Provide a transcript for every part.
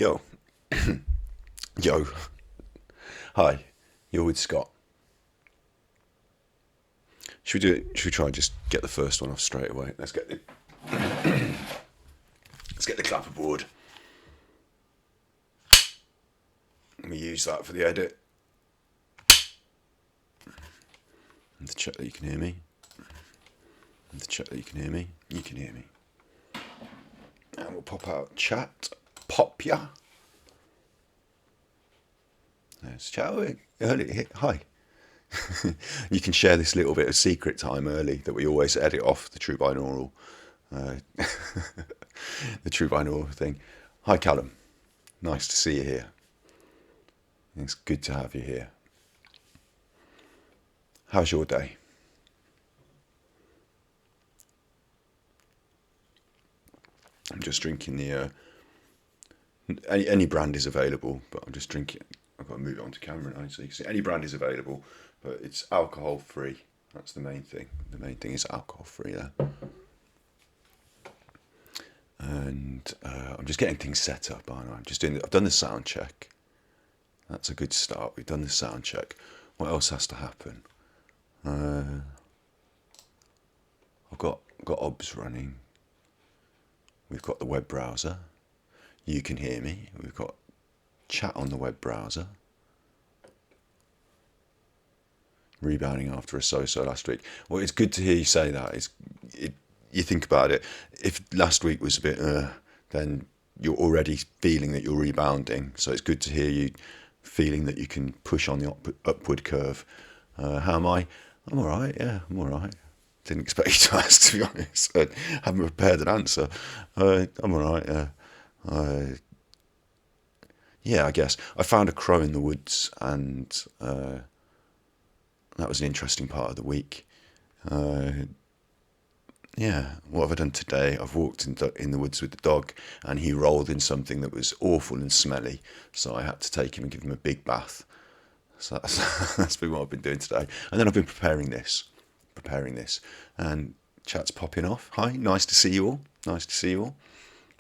Yo, yo, hi, you're with Scott. Should we do it? Should we try and just get the first one off straight away? Let's get the clapperboard. Let me use that for the edit. And to check that you can hear me. And to check that you can hear me. You can hear me. And we'll pop out chat. Pop ya. Let's chat early. Hi. You can share this little bit of secret time early that we always edit off the true binaural, the true binaural thing. Hi, Callum. Nice to see you here. It's good to have you here. How's your day? I'm just drinking the. Any brand is available, but I'm just drinking. I've got to move it onto camera now so you can see. Any brand is available, but it's alcohol free. That's the main thing. The main thing is alcohol free there. And I'm just getting things set up, aren't I? I've done the sound check. That's a good start. We've done the sound check. What else has to happen? I've got OBS running. We've got the web browser. You can hear me. We've got chat on the web browser. Rebounding after a so-so last week. Well, it's good to hear you say that. You think about it. If last week was a bit, then you're already feeling that you're rebounding. So it's good to hear you feeling that you can push on the upward curve. How am I? I'm all right. Yeah, I'm all right. Didn't expect you to ask, to be honest. I haven't prepared an answer. I'm all right. Yeah, I guess. I found a crow in the woods, and that was an interesting part of the week. Yeah, what have I done today? I've walked in the woods with the dog, and he rolled in something that was awful and smelly, so I had to take him and give him a big bath. So that's been what I've been doing today. And then I've been preparing this, and chat's popping off. Hi, nice to see you all. Nice to see you all.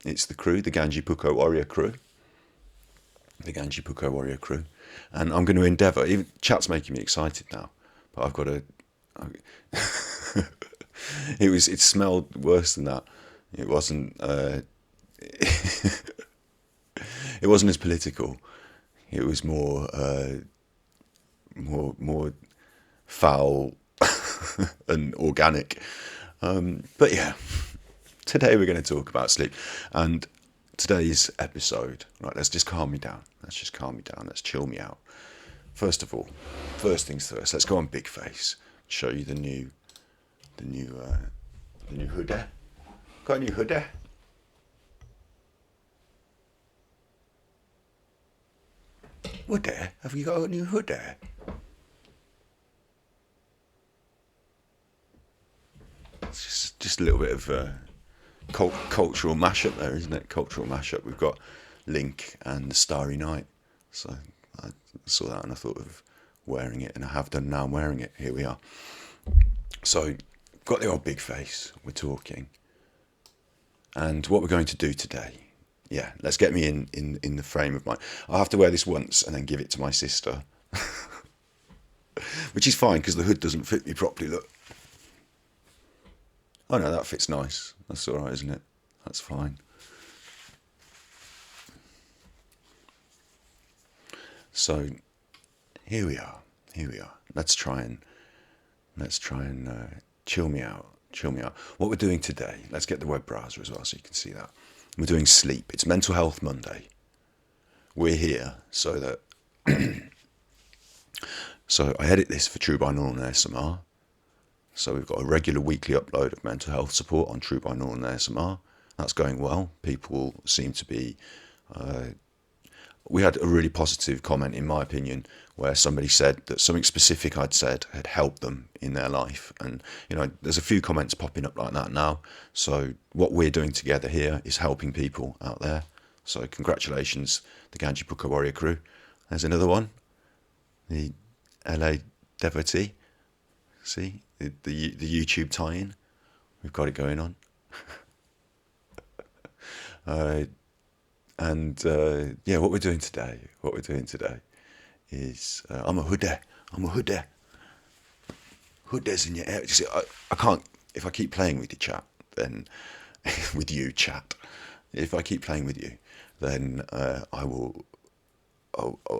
It's the crew, the Ganji Puko Warrior crew. The Ganji Puko Warrior crew. And I'm going to endeavour, even chat's making me excited now, but I've got to... It smelled worse than that. It wasn't it wasn't as political. It was more foul and organic. But yeah, today we're going to talk about sleep. And today's episode, right, let's just calm me down. Let's chill me out. First of all, first things first, let's go on Big Face. Show you the new hoodie. Got a new hoodie. Hoodie? Have you got a new hoodie? It's just a little bit of cultural mashup there, isn't it? Cultural mashup. We've got Link and the Starry Night. So I saw that and I thought of wearing it, and I have done now. I'm wearing it. Here we are. So, got the old Big Face. We're talking. And what we're going to do today, yeah, let's get me in the frame of mind. I'll have to wear this once and then give it to my sister. Which is fine because the hood doesn't fit me properly, look. Oh no, that fits nice. That's all right, isn't it? That's fine. So, here we are. Let's try and chill me out. What we're doing today, let's get the web browser as well so you can see that. We're doing sleep. It's Mental Health Monday. We're here so that... So I edit this for True Binaural and ASMR. So we've got a regular weekly upload of mental health support on True Binaural and ASMR. That's going well. People seem to be... We had a really positive comment, in my opinion, where somebody said that something specific I'd said had helped them in their life. And, there's a few comments popping up like that now. So what we're doing together here is helping people out there. So congratulations, the Ganji Puka Warrior crew. There's another one. The LA devotee. See, the YouTube tie-in. We've got it going on. And yeah, what we're doing today is I'm a hoodie. I'm a hoodie. Hoodies in your ear. You see, I can't. If I keep playing with you, chat, then with you, chat. If I keep playing with you, then I'll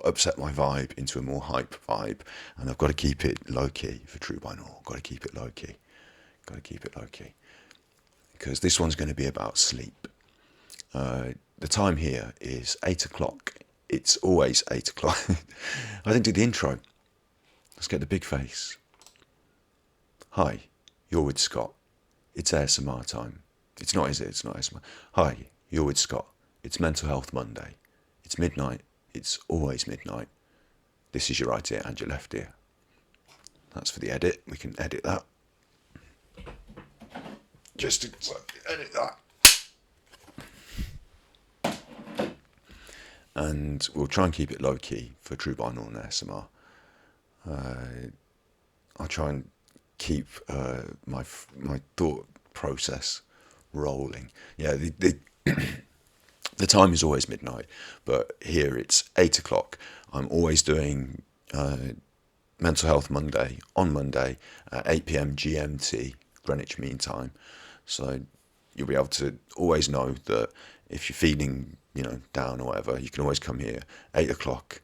upset my vibe into a more hype vibe, and I've got to keep it low key for True Binaural. Got to keep it low key. Got to keep it low key because this one's going to be about sleep. The time here is 8 o'clock. It's always 8 o'clock. I didn't do the intro. Let's get the big face. Hi, you're with Scott. It's ASMR time. It's not, is it? It's not ASMR. Hi, you're with Scott. It's Mental Health Monday. It's midnight. It's always midnight. This is your right ear and your left ear. That's for the edit. We can edit that. Just to edit that. And we'll try and keep it low key for True Binaural and ASMR. I'll try and keep my thought process rolling. Yeah, the time is always midnight, but here it's 8 o'clock. I'm always doing Mental Health Monday on Monday at 8 p.m. GMT, Greenwich Mean Time. So you'll be able to always know that if you're feeling, down or whatever, you can always come here. 8 o'clock,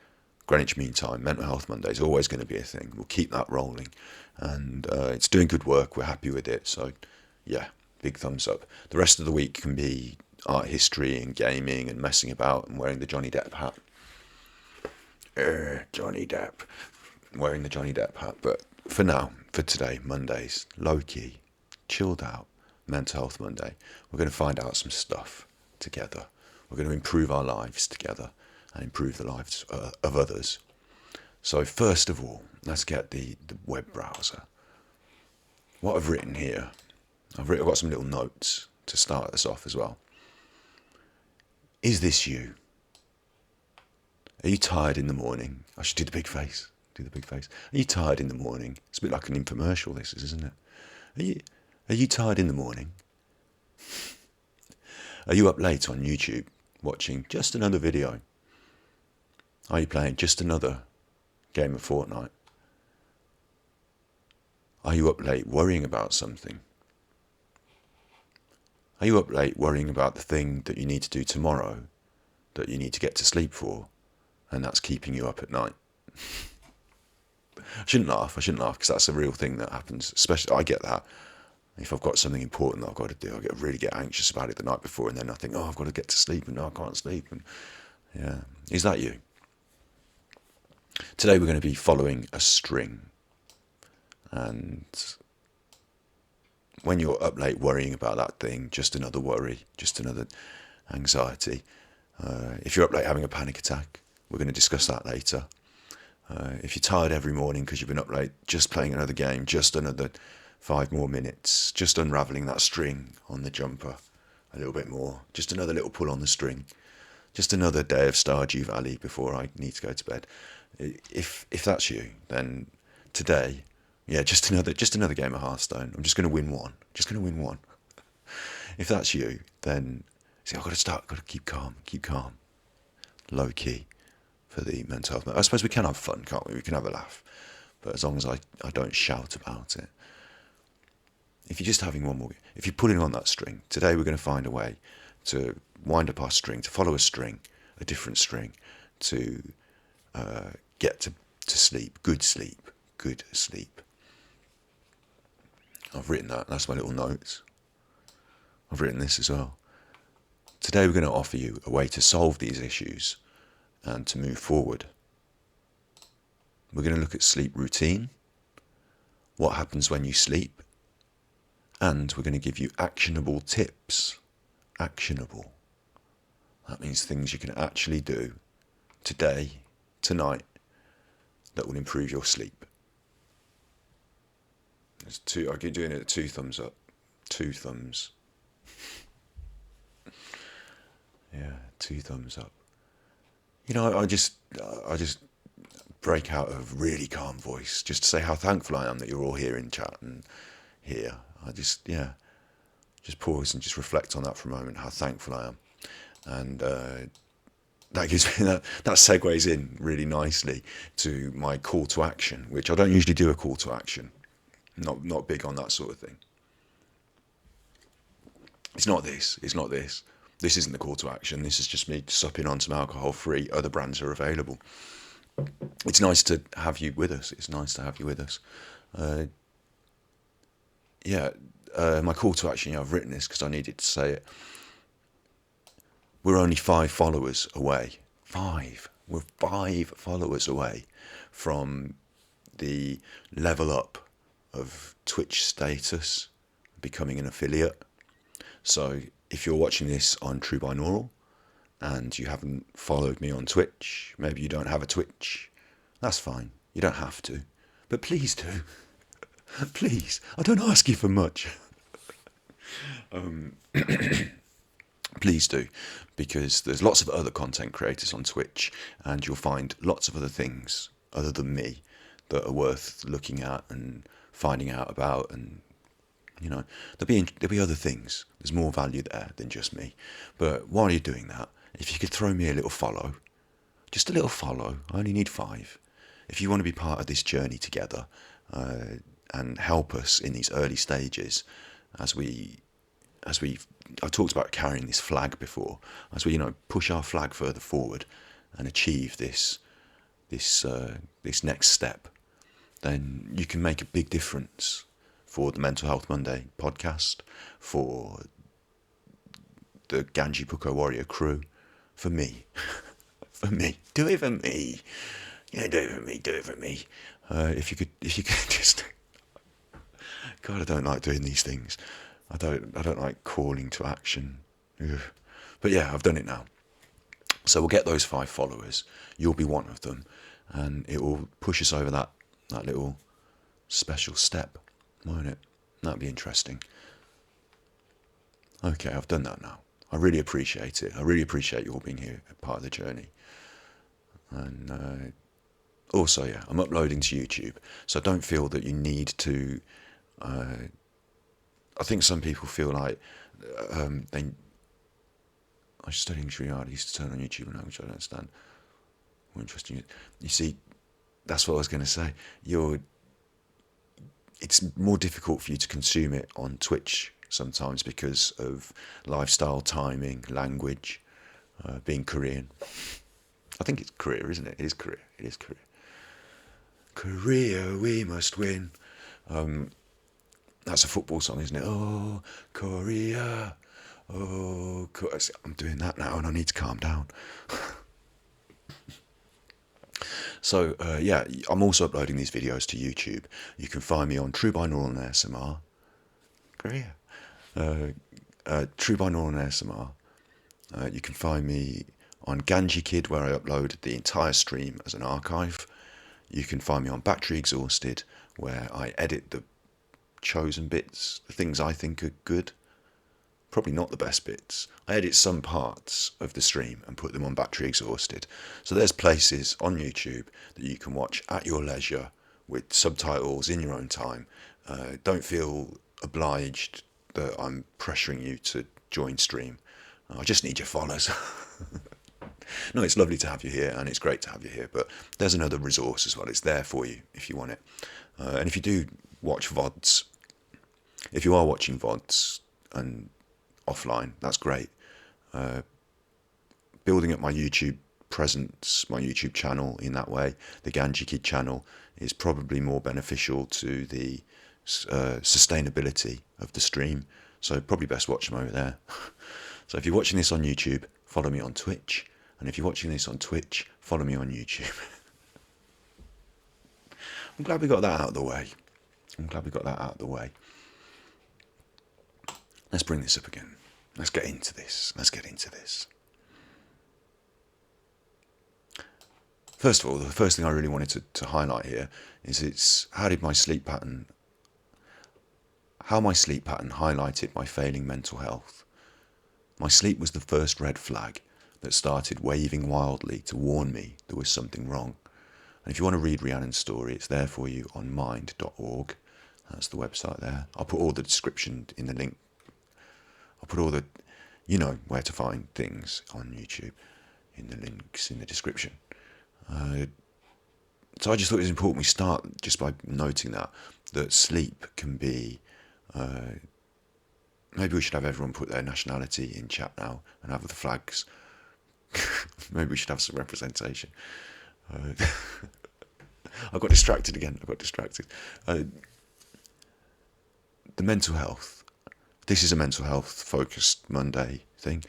Greenwich Mean Time, Mental Health Monday is always going to be a thing. We'll keep that rolling. And it's doing good work. We're happy with it. So, yeah, big thumbs up. The rest of the week can be art history and gaming and messing about and wearing the Johnny Depp hat. Johnny Depp. Wearing the Johnny Depp hat. But for now, for today, Mondays, low-key, chilled out, Mental Health Monday, we're going to find out some stuff together. We're going to improve our lives together and improve the lives of others. So first of all, let's get the web browser. What I've written here, I've got some little notes to start us off as well. Is this you? Are you tired in the morning? I should do the big face. Do the big face. Are you tired in the morning? It's a bit like an infomercial, this is, isn't it? Are you tired in the morning? Are you up late on YouTube watching just another video? Are you playing just another game of Fortnite? Are you up late worrying about something? Are you up late worrying about the thing that you need to do tomorrow, that you need to get to sleep for, and that's keeping you up at night? I shouldn't laugh because that's a real thing that happens. Especially, I get that. If I've got something important that I've got to do, I really get anxious about it the night before, and then I think, I've got to get to sleep, and no, I can't sleep. And yeah, is that you? Today we're going to be following a string, and when you're up late worrying about that thing, just another worry, just another anxiety. If you're up late having a panic attack, we're going to discuss that later. If you're tired every morning because you've been up late, just playing another game, just another 5 more minutes, just unravelling that string on the jumper a little bit more, just another little pull on the string, just another day of Stardew Valley before I need to go to bed. If that's you, then today, yeah, just another game of Hearthstone. I'm just going to win one. If that's you, then see, I've got to keep calm, low key for the mental health. I suppose we can have fun, can't we? We can have a laugh, but as long as I don't shout about it. If you're just having one more, if you're pulling on that string, today we're going to find a way to wind up our string, to follow a string, a different string, to get to sleep, good sleep. I've written that, that's my little notes. I've written this as well. Today we're going to offer you a way to solve these issues and to move forward. We're going to look at sleep routine, what happens when you sleep, and we're going to give you actionable tips. Actionable. That means things you can actually do today, tonight, that will improve your sleep. I keep doing it at 2 thumbs up. 2 thumbs. Yeah, 2 thumbs up. I just break out of really calm voice just to say how thankful I am that you're all here in chat and here. I just pause and just reflect on that for a moment, how thankful I am. And that gives me that segues in really nicely to my call to action, which I don't usually do a call to action. Not big on that sort of thing. It's not this. It's not this. This isn't the call to action. This is just me supping on some alcohol free. Other brands are available. It's nice to have you with us. It's nice to have you with us. My call to action, I've written this because I needed to say it. We're only 5 followers away. 5. We're 5 followers away from the level up of Twitch status, becoming an affiliate. So if you're watching this on True Binaural and you haven't followed me on Twitch, maybe you don't have a Twitch, that's fine. You don't have to. But please do. Please. I don't ask you for much. Please do, because there's lots of other content creators on Twitch, and you'll find lots of other things other than me that are worth looking at and finding out about. And there'll be other things. There's more value there than just me. But while you're doing that, if you could throw me a little follow, just a little follow. I only need 5. If you want to be part of this journey together and help us in these early stages, as I've talked about carrying this flag before, as we push our flag further forward and achieve this next step, then you can make a big difference for the Mental Health Monday podcast, for the Ganji Puko Warrior crew, for me. For me. Do it for me. Do it for me. Do it for me. If you could just... God, I don't like doing these things. I don't like calling to action. Ugh. But yeah, I've done it now. So we'll get those 5 followers. You'll be one of them. And it will push us over that little special step, won't it? That'd be interesting. Okay, I've done that now. I really appreciate it. I really appreciate you all being here, part of the journey. And also, yeah, I'm uploading to YouTube. So don't feel that you need to... I think some people feel like I was studying Sri Lanka. I used to turn on YouTube now, which I don't understand. More interesting. You see, that's what I was going to say. It's more difficult for you to consume it on Twitch sometimes because of lifestyle, timing, language, being Korean. I think it's Korea, isn't it? It is Korea. It is Korea. Korea, we must win. That's a football song, isn't it? Oh, Korea. Oh, I'm doing that now and I need to calm down. So, I'm also uploading these videos to YouTube. You can find me on True Binaural and ASMR. Korea. True Binaural and ASMR. You can find me on Ganji Kid, where I upload the entire stream as an archive. You can find me on Battery Exhausted, where I edit the chosen bits, the things I think are good. Probably not the best bits. I edit some parts of the stream and put them on Battery Exhausted. So there's places on YouTube that you can watch at your leisure with subtitles in your own time. Don't feel obliged that I'm pressuring you to join stream. I just need your followers. No, it's lovely to have you here and it's great to have you here, but there's another resource as well. It's there for you if you want it. And if you do watch VODs, if you are watching VODs and offline, that's great. Building up my YouTube presence, my YouTube channel in that way, the Ganji Kid channel, is probably more beneficial to the sustainability of the stream. So probably best watch them over there. So if you're watching this on YouTube, follow me on Twitch. And if you're watching this on Twitch, follow me on YouTube. I'm glad we got that out of the way. Let's bring this up again. Let's get into this. First of all, the first thing I really wanted to highlight here is how my sleep pattern highlighted my failing mental health. My sleep was the first red flag that started waving wildly to warn me there was something wrong. And if you want to read Rhiannon's story, it's there for you on mind.org. That's the website there. I'll put all the description in the link. I'll put all the... You know where to find things on YouTube in the links in the description. So I just thought it was important we start just by noting that sleep can be. Maybe we should have everyone put their nationality in chat now and have the flags. Maybe we should have some representation. I got distracted again. The mental health. This is a mental health focused Monday thing.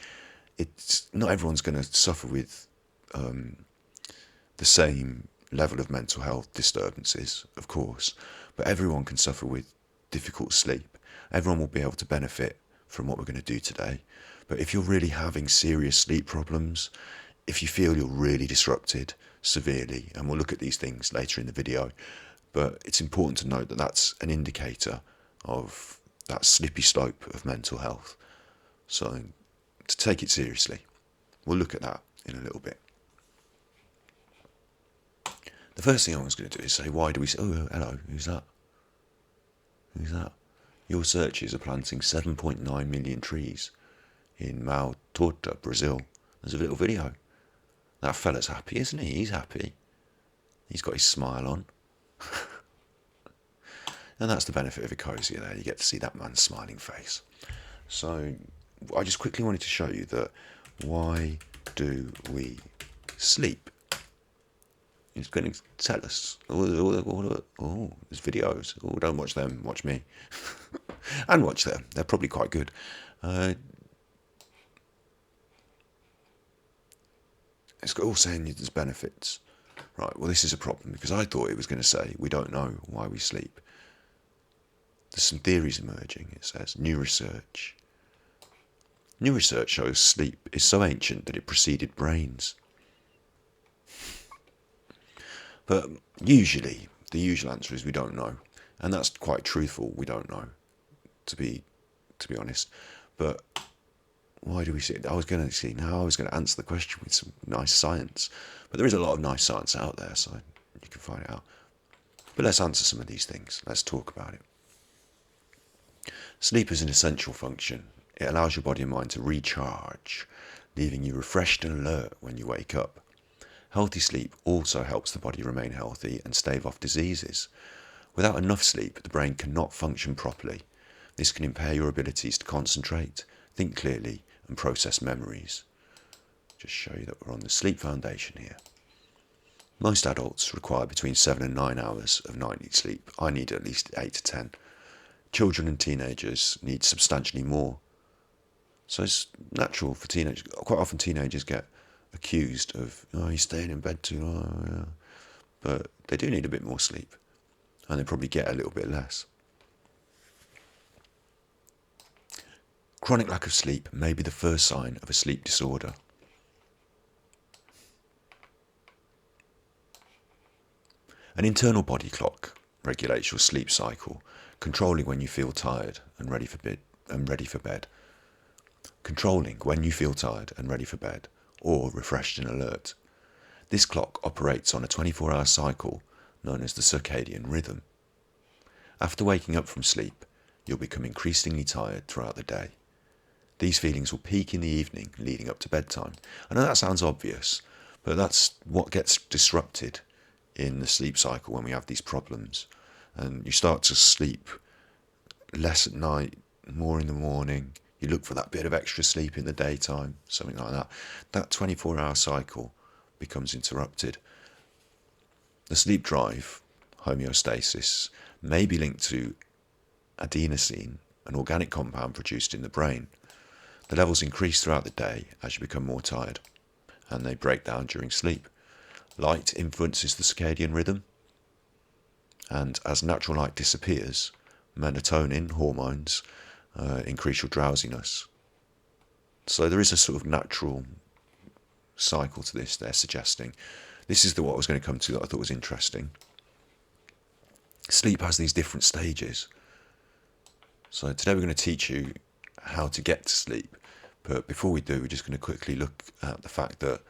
It's not everyone's going to suffer with the same level of mental health disturbances, of course, but everyone can suffer with difficult sleep. Everyone will be able to benefit from what we're going to do today. But if you're really having serious sleep problems, if you feel you're really disrupted severely, and we'll look at these things later in the video, but it's important to note that that's an indicator of that slippery slope of mental health. So to take it seriously, we'll look at that in a little bit. The first thing I was going to do is say, why do we say, oh, hello, who's that? Who's that? Your searches are planting 7.9 million trees in Mão Torta, Brazil. There's a little video. That fella's happy, isn't he? He's happy. He's got his smile on. And that's the benefit of Ecosia there. You get to see that man's smiling face. So I just quickly wanted to show you that why do we sleep? He's going to tell us. Oh, there's videos. Oh, don't watch them. Watch me. And watch them. They're probably quite good. It's all saying there's benefits. Right, well, this is a problem because I thought it was going to say we don't know why we sleep. There's some theories emerging. It says new research. New research shows sleep is so ancient that it preceded brains. But usually, the usual answer is we don't know. And that's quite truthful, we don't know, to be honest. But why do we see it? I was going to answer the question with some nice science. But there is a lot of nice science out there, so you can find it out. But let's answer some of these things. Let's talk about it. Sleep is an essential function. It allows your body and mind to recharge, leaving you refreshed and alert when you wake up. Healthy sleep also helps the body remain healthy and stave off diseases. Without enough sleep, the brain cannot function properly. This can impair your abilities to concentrate, think clearly, and process memories. Just show you that we're on the sleep foundation here. Most adults require between 7 and 9 hours of nightly sleep. I need at least 8 to 10. Children and teenagers need substantially more. So it's natural for teenagers. Quite often teenagers get accused of, oh, you're staying in bed too long. Yeah. But they do need a bit more sleep. And they probably get a little bit less. Chronic lack of sleep may be the first sign of a sleep disorder. An internal body clock regulates your sleep cycle, controlling when you feel tired and ready for bed. Controlling when you feel tired and ready for bed, or refreshed and alert. This clock operates on a 24-hour cycle known as the circadian rhythm. After waking up from sleep, you'll become increasingly tired throughout the day. These feelings will peak in the evening leading up to bedtime. I know that sounds obvious, but that's what gets disrupted in the sleep cycle when we have these problems. And you start to sleep less at night, more in the morning. You look for that bit of extra sleep in the daytime, something like that. That 24-hour cycle becomes interrupted. The sleep drive, homeostasis, may be linked to adenosine, an organic compound produced in the brain. The levels increase throughout the day as you become more tired, and they break down during sleep. Light influences the circadian rhythm, and as natural light disappears, melatonin hormones increase your drowsiness. So there is a sort of natural cycle to this, they're suggesting. This is what I was going to come to that I thought was interesting. Sleep has these different stages. So today we're going to teach you how to get to sleep. But before we do, we're just going to quickly look at the fact that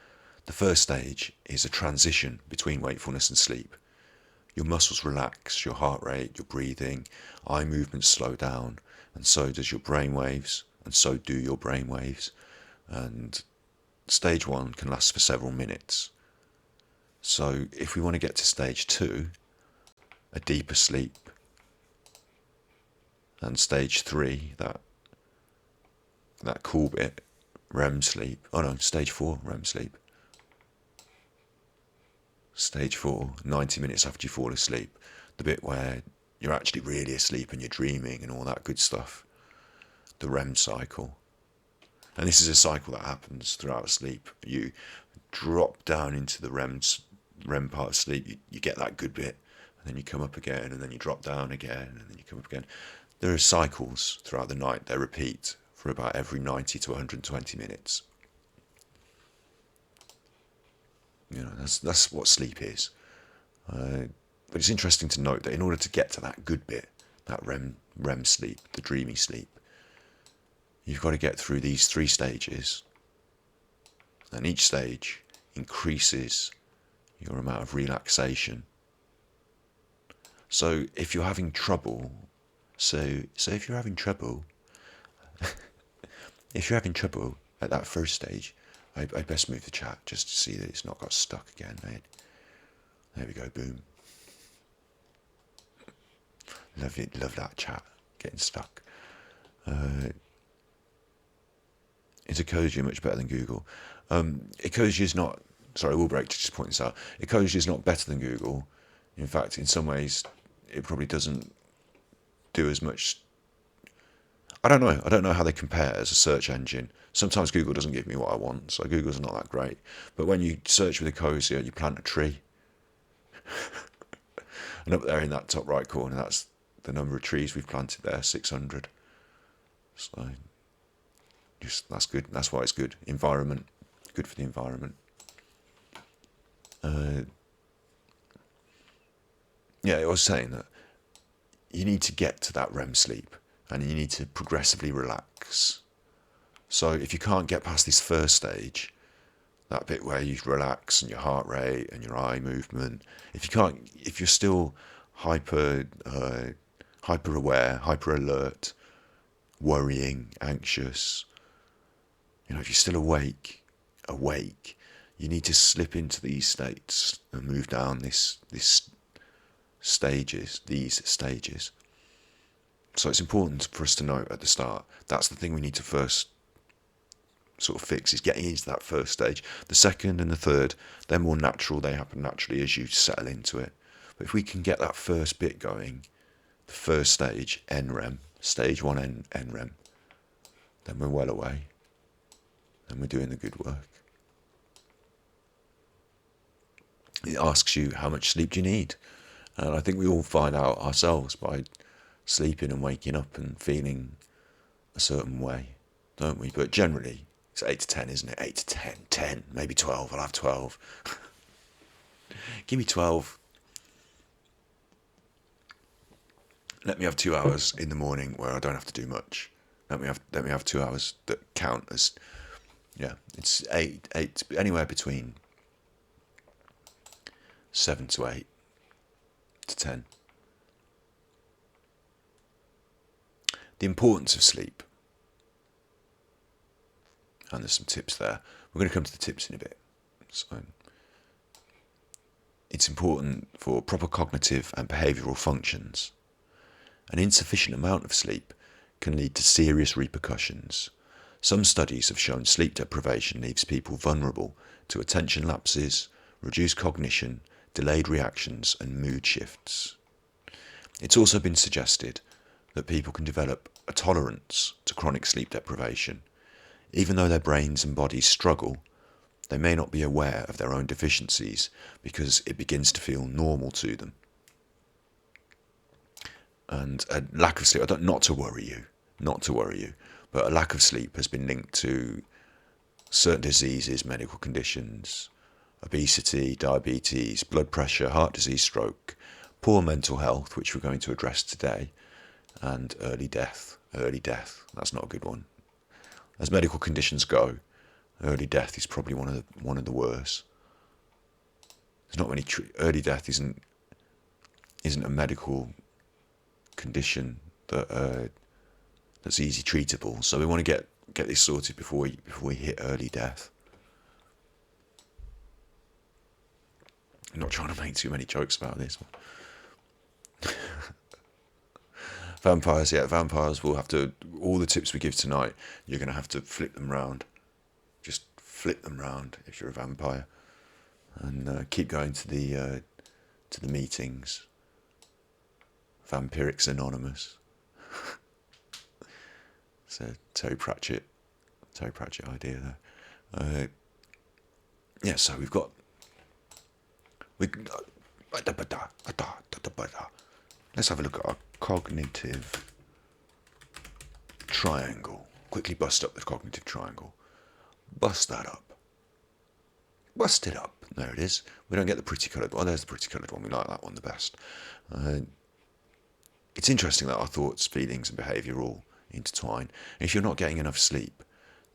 the first stage is a transition between wakefulness and sleep. Your muscles relax, your heart rate, your breathing, eye movements slow down, and so does your brain waves, and so do your brain waves. And stage 1 can last for several minutes. So if we want to get to stage 2, a deeper sleep, and stage 3, that cool bit, REM sleep. Oh no, stage 4, REM sleep. Stage 4, 90 minutes after you fall asleep, the bit where you're actually really asleep and you're dreaming and all that good stuff, the REM cycle. And this is a cycle that happens throughout sleep. You drop down into the REM part of sleep, you get that good bit, and then you come up again, and then you drop down again, and then you come up again. There are cycles throughout the night. They repeat for about every 90 to 120 minutes. You know, that's what sleep is. But it's interesting to note that in order to get to that good bit, that REM sleep, the dreamy sleep, you've got to get through these 3 stages. And each stage increases your amount of relaxation. So if you're having trouble, if you're having trouble, at that first stage, I best move the chat just to see that it's not got stuck again, mate. There we go, boom. Love that chat getting stuck. Is Ecosia much better than Google? Ecosia is not. Sorry, we'll break to just point this out. Ecosia is not better than Google. In fact, in some ways, it probably doesn't do as much. I don't know how they compare as a search engine. Sometimes Google doesn't give me what I want, so Google's not that great. But when you search with Ecosia, you plant a tree. And up there in that top right corner, that's the number of trees we've planted there, 600. So, that's good. That's why it's good. Environment. Good for the environment. Yeah, I was saying that you need to get to that REM sleep and you need to progressively relax. So if you can't get past this first stage, that bit where you relax and your heart rate and your eye movement, if you're still hyper aware, hyper alert, worrying, anxious, if you're still awake, you need to slip into these states and move down these stages. So it's important for us to note at the start, that's the thing we need to first sort of fix, is getting into that first stage. The second and the third, they're more natural, they happen naturally as you settle into it. But if we can get that first bit going, the first stage, NREM, stage 1 NREM, then we're well away. And we're doing the good work. It asks you, how much sleep do you need? And I think we all find out ourselves by sleeping and waking up and feeling a certain way, don't we? But generally, it's 8 to 10, isn't it? 8 to 10, 10, maybe 12. I'll have 12. Give me 12. Let me have 2 hours in the morning where I don't have to do much. Let me have 2 hours that count as, it's 8, anywhere between 7 to 8 to 10. The importance of sleep. And there's some tips there. We're going to come to the tips in a bit. So, it's important for proper cognitive and behavioural functions. An insufficient amount of sleep can lead to serious repercussions. Some studies have shown sleep deprivation leaves people vulnerable to attention lapses, reduced cognition, delayed reactions, and mood shifts. It's also been suggested that people can develop a tolerance to chronic sleep deprivation. Even though their brains and bodies struggle, they may not be aware of their own deficiencies because it begins to feel normal to them. And a lack of sleep, not to worry you, but a lack of sleep has been linked to certain diseases, medical conditions, obesity, diabetes, blood pressure, heart disease, stroke, poor mental health, which we're going to address today, and early death. Early death, that's not a good one. As medical conditions go, early death is probably one of the worst. There's not many. Early death isn't a medical condition that that's easy treatable. So we want to get this sorted before we hit early death. I'm not trying to make too many jokes about this. Vampires, yeah, vampires will have to, all the tips we give tonight, you're going to have to flip them round. Just flip them round if you're a vampire. And keep going to the meetings. Vampirics Anonymous. It's a Terry Pratchett idea there. Yeah, so we've got... Let's have a look at our cognitive triangle. Quickly bust up the cognitive triangle. Bust that up. Bust it up. There it is. We don't get the pretty coloured one. Oh, there's the pretty coloured one. We like that one the best. It's interesting that our thoughts, feelings and behaviour all intertwine. And if you're not getting enough sleep,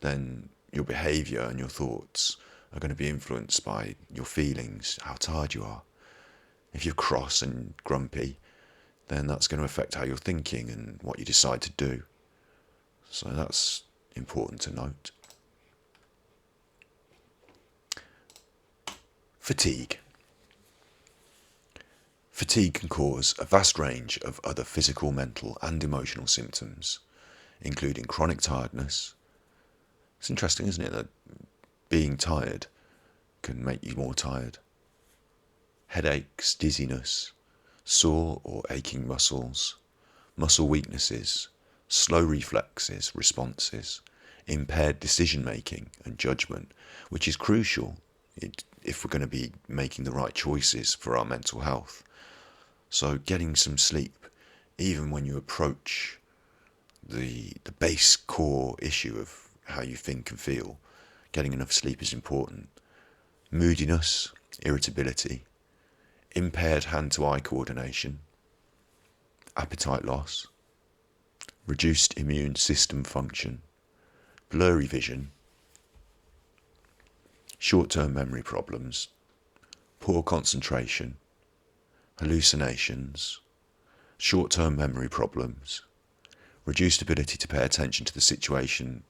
then your behaviour and your thoughts are going to be influenced by your feelings, how tired you are. If you're cross and grumpy, then that's going to affect how you're thinking and what you decide to do. So that's important to note. Fatigue. Fatigue can cause a vast range of other physical, mental and emotional symptoms, including chronic tiredness. It's interesting, isn't it, that being tired can make you more tired. Headaches, dizziness, sore or aching muscles, muscle weaknesses, slow reflexes, responses, impaired decision making and judgment, which is crucial if we're going to be making the right choices for our mental health. So getting some sleep, even when you approach the base core issue of how you think and feel, getting enough sleep is important. Moodiness, irritability, impaired hand-to-eye coordination, appetite loss, reduced immune system function, blurry vision, short-term memory problems, poor concentration, hallucinations, short-term memory problems, reduced ability to pay attention to the situation,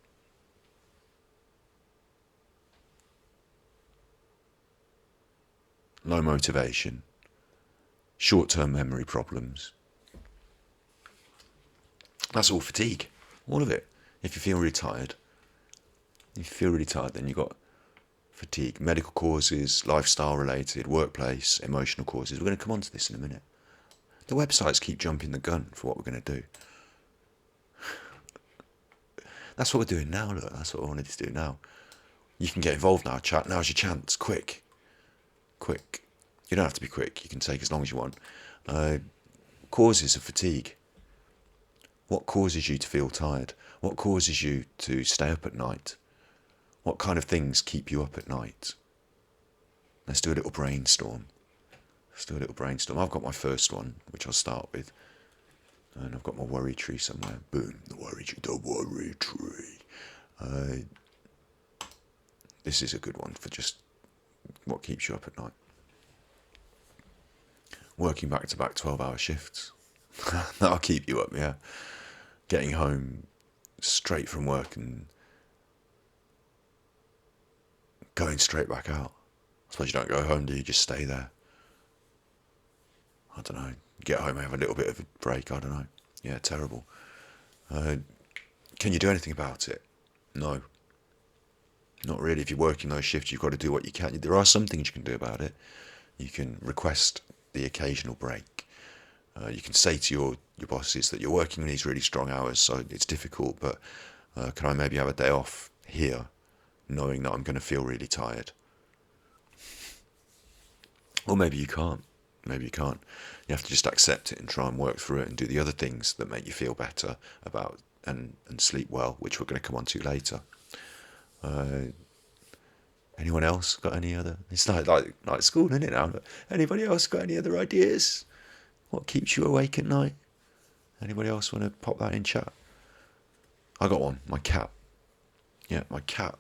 low motivation, short-term memory problems. That's all fatigue, all of it. If you feel really tired, then you've got fatigue. Medical causes, lifestyle related, workplace, emotional causes. We're going to come on to this in a minute. The websites keep jumping the gun for what we're going to do. That's what we're doing now, look. That's what I wanted to do now. You can get involved now, chat. Now's your chance. Quick. You don't have to be quick. You can take as long as you want. Causes of fatigue. What causes you to feel tired? What causes you to stay up at night? What kind of things keep you up at night? Let's do a little brainstorm. I've got my first one, which I'll start with. And I've got my worry tree somewhere. Boom, the worry tree. This is a good one for just what keeps you up at night. Working back-to-back 12-hour shifts. That'll keep you up, yeah. Getting home straight from work and going straight back out. I suppose you don't go home, do you? Just stay there. I don't know. Get home and have a little bit of a break, I don't know. Yeah, terrible. Can you do anything about it? No. Not really. If you're working those shifts, you've got to do what you can. There are some things you can do about it. You can request the occasional break. You can say to your bosses that you're working these really strong hours, so it's difficult, but can I maybe have a day off here, knowing that I'm going to feel really tired? Or maybe you can't. You have to just accept it and try and work through it and do the other things that make you feel better about and sleep well, which we're going to come on to later. Anyone else got any other? It's like school, isn't it now? Anybody else got any other ideas? What keeps you awake at night? Anybody else want to pop that in chat? I got one. My cat. Yeah, my cat.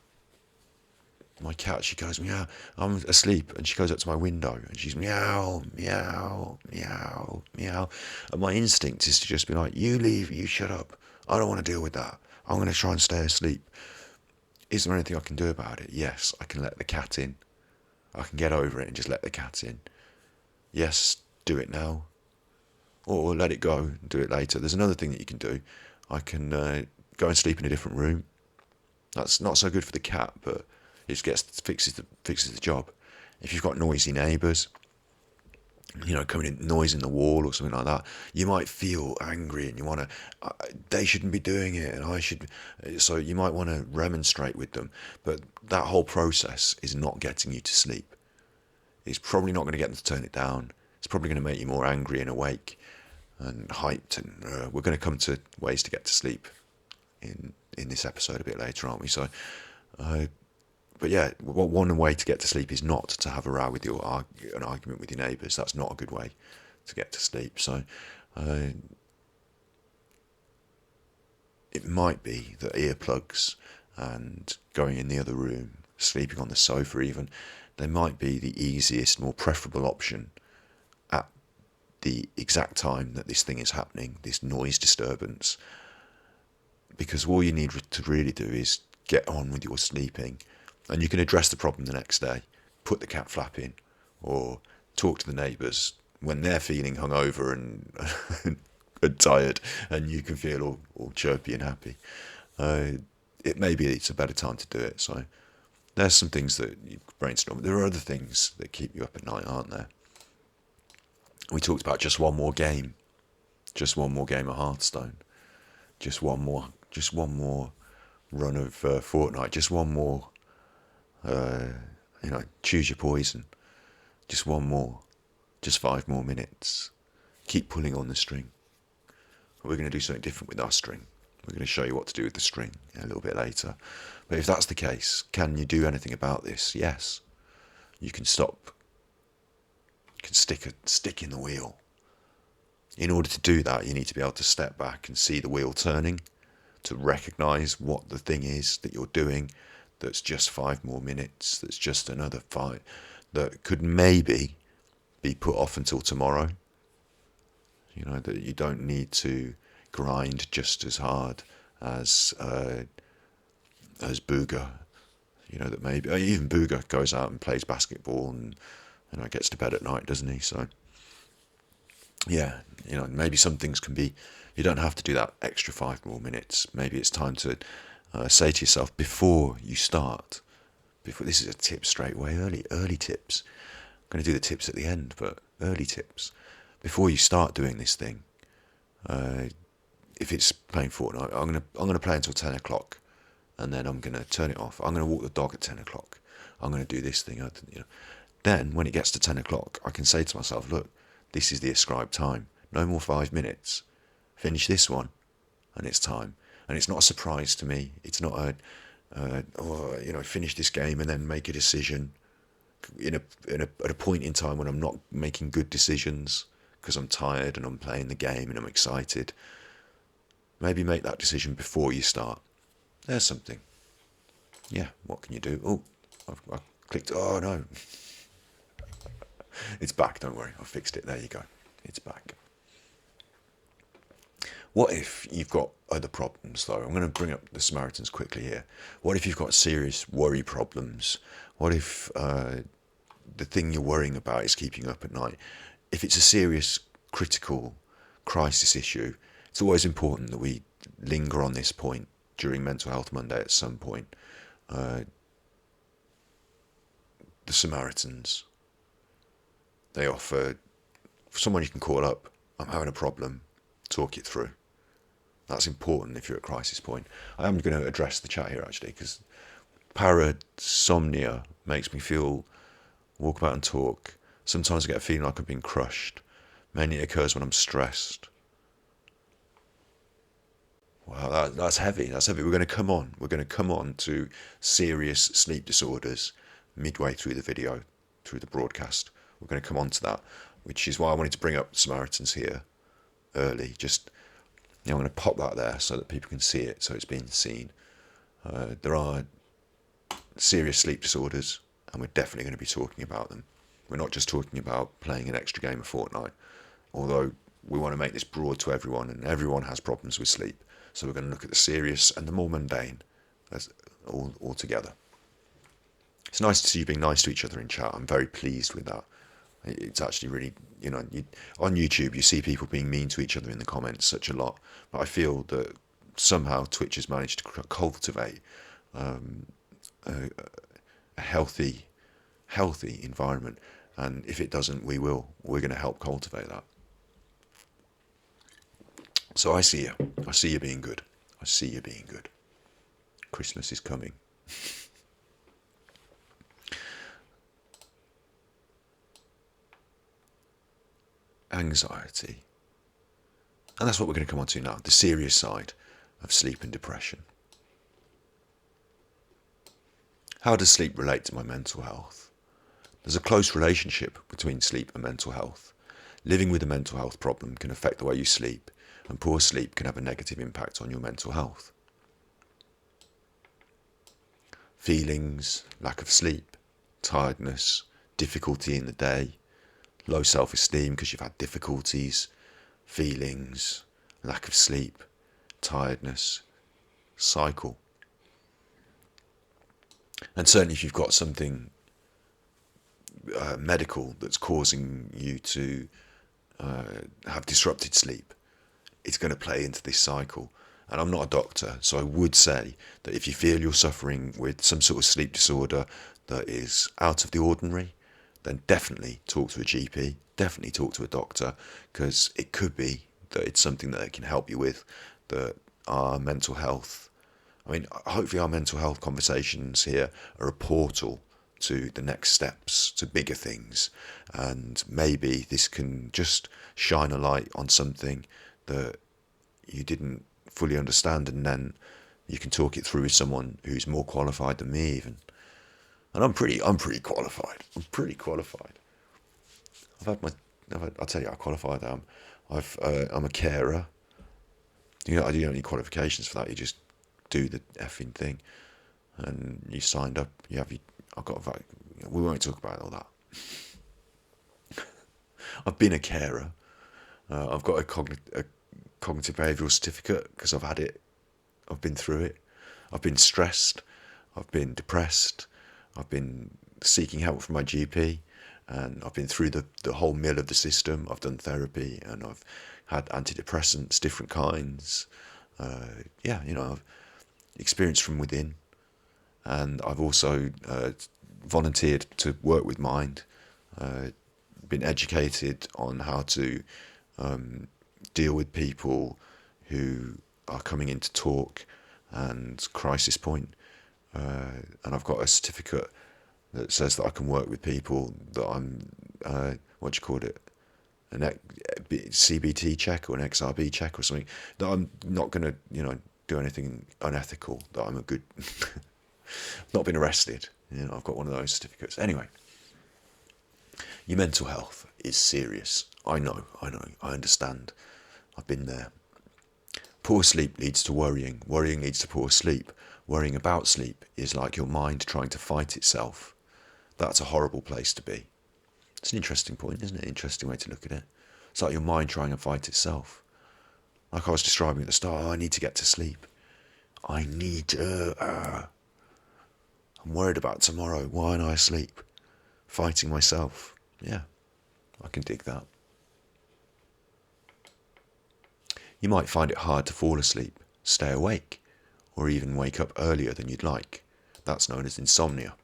She goes, meow. I'm asleep, and she goes up to my window, and she's meow, meow, meow, meow. And my instinct is to just be like, you leave, you shut up. I don't want to deal with that. I'm going to try and stay asleep. Is there anything I can do about it? Yes, I can let the cat in. I can get over it and just let the cat in. Yes, do it now. Or let it go and do it later. There's another thing that you can do. I can go and sleep in a different room. That's not so good for the cat, but it fixes the job. If you've got noisy neighbours, coming in, noise in the wall or something like that, you might feel angry and you want to, they shouldn't be doing it and I should, so you might want to remonstrate with them. But that whole process is not getting you to sleep. It's probably not going to get them to turn it down. It's probably going to make you more angry and awake and hyped. And we're going to come to ways to get to sleep in this episode a bit later, aren't we? So, but yeah, one way to get to sleep is not to have a row with an argument with your neighbours. That's not a good way to get to sleep. So, it might be that earplugs and going in the other room, sleeping on the sofa even, they might be the easiest, more preferable option at the exact time that this thing is happening, this noise disturbance. Because all you need to really do is get on with your sleeping, and you can address the problem the next day. Put the cat flap in, or talk to the neighbours when they're feeling hungover and tired, and you can feel all chirpy and happy. Maybe it's a better time to do it. So there's some things that you brainstorm. There are other things that keep you up at night, aren't there? We talked about just one more game of Hearthstone, just one more run of Fortnite, just one more, choose your poison, just one more, just 5 more minutes. Keep pulling on the string. We're going to do something different with our string. We're going to show you what to do with the string a little bit later. But if that's the case, can you do anything about this? Yes. You can stop. You can stick a stick in the wheel. In order to do that, you need to be able to step back and see the wheel turning, to recognise what the thing is that you're doing that's just 5 more minutes, that's just another 5, that could maybe be put off until tomorrow. That you don't need to grind just as hard as Booger. That maybe even Booger goes out and plays basketball and gets to bed at night, doesn't he? So yeah, maybe some things can be. You don't have to do that extra 5 more minutes. Maybe it's time to say to yourself before you start. This is a tip straight away. Early tips. I'm going to do the tips at the end, but early tips. Before you start doing this thing, if it's playing Fortnite, I'm gonna play until 10 o'clock, and then I'm gonna turn it off. I'm gonna walk the dog at 10 o'clock. I'm gonna do this thing. Then when it gets to 10 o'clock, I can say to myself, look, this is the ascribed time. No more 5 minutes. Finish this one, and it's time. And it's not a surprise to me. It's not finish this game and then make a decision at a point in time when I'm not making good decisions because I'm tired and I'm playing the game and I'm excited. Maybe make that decision before you start. There's something. Yeah, what can you do? Oh, I clicked. Oh no. It's back, don't worry. I fixed it. There you go. It's back. What if you've got other problems, though? I'm going to bring up the Samaritans quickly here. What if you've got serious worry problems? What if the thing you're worrying about is keeping you up at night? If it's a serious, critical crisis issue, it's always important that we linger on this point during Mental Health Monday at some point. The Samaritans, they offer someone you can call up. I'm having a problem. Talk it through. That's important if you're at crisis point. I am going to address the chat here actually, because parasomnia makes me walk about and talk. Sometimes I get a feeling like I'm being crushed. Mainly it occurs when I'm stressed. Wow, that's heavy. That's heavy. We're going to come on to serious sleep disorders midway through the video, through the broadcast. We're going to come on to that, which is why I wanted to bring up Samaritans here early. I'm going to pop that there so that people can see it, so it's being seen. There are serious sleep disorders, and we're definitely going to be talking about them. We're not just talking about playing an extra game of Fortnite, although we want to make this broad to everyone, and everyone has problems with sleep. So we're going to look at the serious and the more mundane as all together. It's nice to see you being nice to each other in chat. I'm very pleased with that. It's actually really, on YouTube you see people being mean to each other in the comments such a lot, but I feel that somehow Twitch has managed to cultivate a healthy environment, and if it doesn't, we're going to help cultivate that. So I see you being good. I see you being good. Christmas is coming. Anxiety. And that's what we're going to come on to now, the serious side of sleep and depression. How does sleep relate to my mental health? There's a close relationship between sleep and mental health. Living with a mental health problem can affect the way you sleep, and poor sleep can have a negative impact on your mental health. Feelings, lack of sleep, tiredness, difficulty in the day, low self-esteem because you've had difficulties, feelings, lack of sleep, tiredness, cycle. And certainly if you've got something medical that's causing you to have disrupted sleep, it's going to play into this cycle. And I'm not a doctor, so I would say that if you feel you're suffering with some sort of sleep disorder that is out of the ordinary, then definitely talk to a GP, definitely talk to a doctor, because it could be that it's something that they can help you with, that our mental health, hopefully our mental health conversations here are a portal to the next steps, to bigger things, and maybe this can just shine a light on something that you didn't fully understand, and then you can talk it through with someone who's more qualified than me even. And I'm pretty qualified. I'll tell you how qualified I am. I'm a carer. I don't need any qualifications for that. You just do the effing thing, and you signed up. We won't talk about all that. I've been a carer. I've got a cognitive behavioural certificate because I've had it. I've been through it. I've been stressed. I've been depressed. I've been seeking help from my GP, and I've been through the whole mill of the system. I've done therapy, and I've had antidepressants, different kinds. I've experienced from within, and I've also volunteered to work with Mind, been educated on how to deal with people who are coming in to talk and crisis point. And I've got a certificate that says that I can work with people, that I'm, an CBT check or an XRB check or something, that I'm not going to, do anything unethical, that I'm a good, not been arrested. I've got one of those certificates. Anyway, your mental health is serious. I know, I understand. I've been there. Poor sleep leads to worrying. Worrying leads to poor sleep. Worrying about sleep is like your mind trying to fight itself. That's a horrible place to be. It's an interesting point, isn't it? Interesting way to look at it. It's like your mind trying to fight itself. Like I was describing at the start, I need to get to sleep. I'm worried about tomorrow. Why aren't I asleep? Fighting myself. Yeah, I can dig that. You might find it hard to fall asleep, stay awake, or even wake up earlier than you'd like. That's known as insomnia.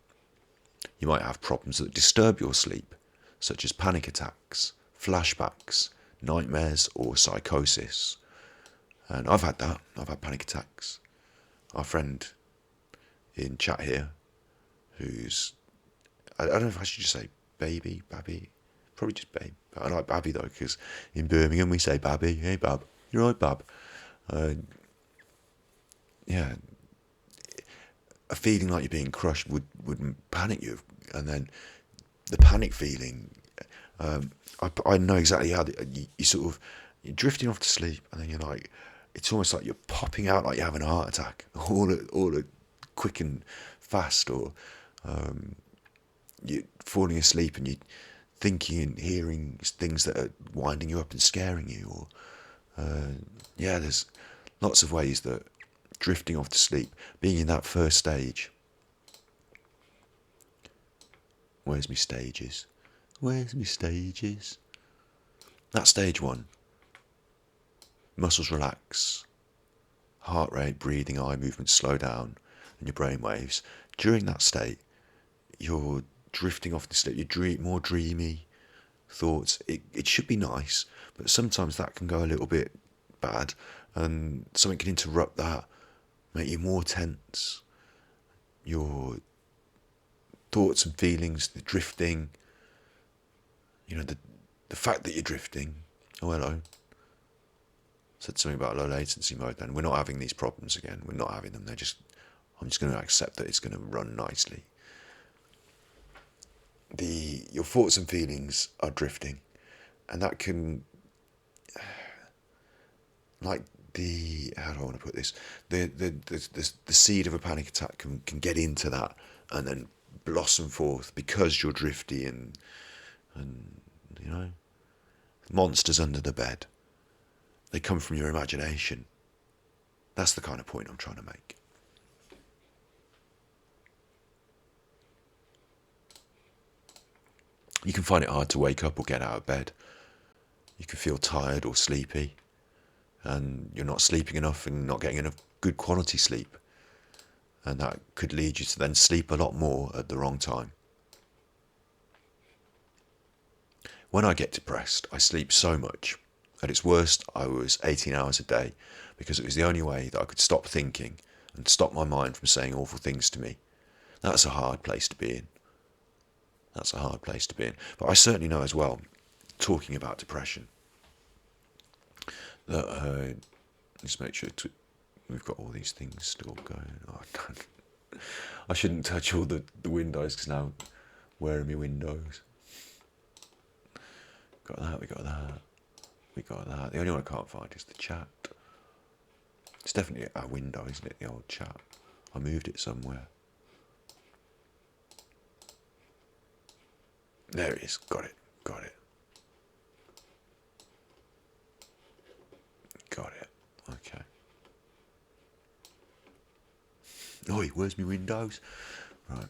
You might have problems that disturb your sleep, such as panic attacks, flashbacks, nightmares, or psychosis. And I've had that. I've had panic attacks. Our friend in chat here, who's, I don't know if I should just say Babby, probably just Babe. I like Babby though, because in Birmingham we say Babby. Hey Bab, you're right Bab. Yeah, a feeling like you're being crushed would panic you, and then the panic feeling, I know exactly how you're drifting off to sleep, and then you're like, it's almost like you're popping out like you're having a heart attack, all at quick and fast, or you're falling asleep and you're thinking and hearing things that are winding you up and scaring you, or there's lots of ways that drifting off to sleep, being in that first stage. Where's me stages? Where's me stages? That stage one, muscles relax, heart rate, breathing, eye movement slow down, and your brain waves. During that state, you're drifting off to sleep. You're more dreamy thoughts. It should be nice, but sometimes that can go a little bit bad, and something can interrupt that, make you more tense. Your thoughts and feelings, the drifting, the fact that you're drifting. Oh, hello. Said something about low latency mode then. We're not having these problems again. We're not having them. I'm just going to accept that it's going to run nicely. Your thoughts and feelings are drifting, and that can, like how do I want to put this? The seed of a panic attack can get into that and then blossom forth because you're drifty and monsters under the bed. They come from your imagination. That's the kind of point I'm trying to make. You can find it hard to wake up or get out of bed. You can feel tired or sleepy, and you're not sleeping enough and not getting enough good quality sleep. And that could lead you to then sleep a lot more at the wrong time. When I get depressed, I sleep so much. At its worst, I was 18 hours a day because it was the only way that I could stop thinking and stop my mind from saying awful things to me. That's a hard place to be in. That's a hard place to be in. But I certainly know as well, talking about depression, that let's make sure we've got all these things still going. Oh, I shouldn't touch all the windows because now where are my windows? Got that, we got that. We got that. The only one I can't find is the chat. It's definitely our window, isn't it? The old chat. I moved it somewhere. There it is. Got it. Got it. Got it. Okay. Oi, where's my windows? Right.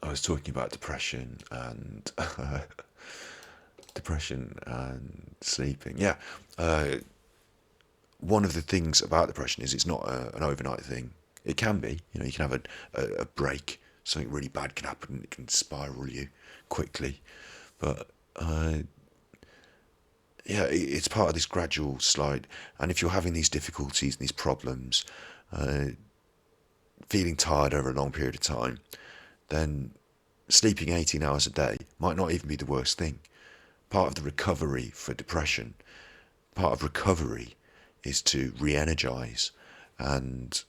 I was talking about depression and sleeping. Yeah. One of the things about depression is it's not an overnight thing. It can be. You can have a break. Something really bad can happen. It can spiral you quickly. But it's part of this gradual slide. And if you're having these difficulties and these problems, feeling tired over a long period of time, then sleeping 18 hours a day might not even be the worst thing. Part of the recovery for depression, part of recovery is to re-energize and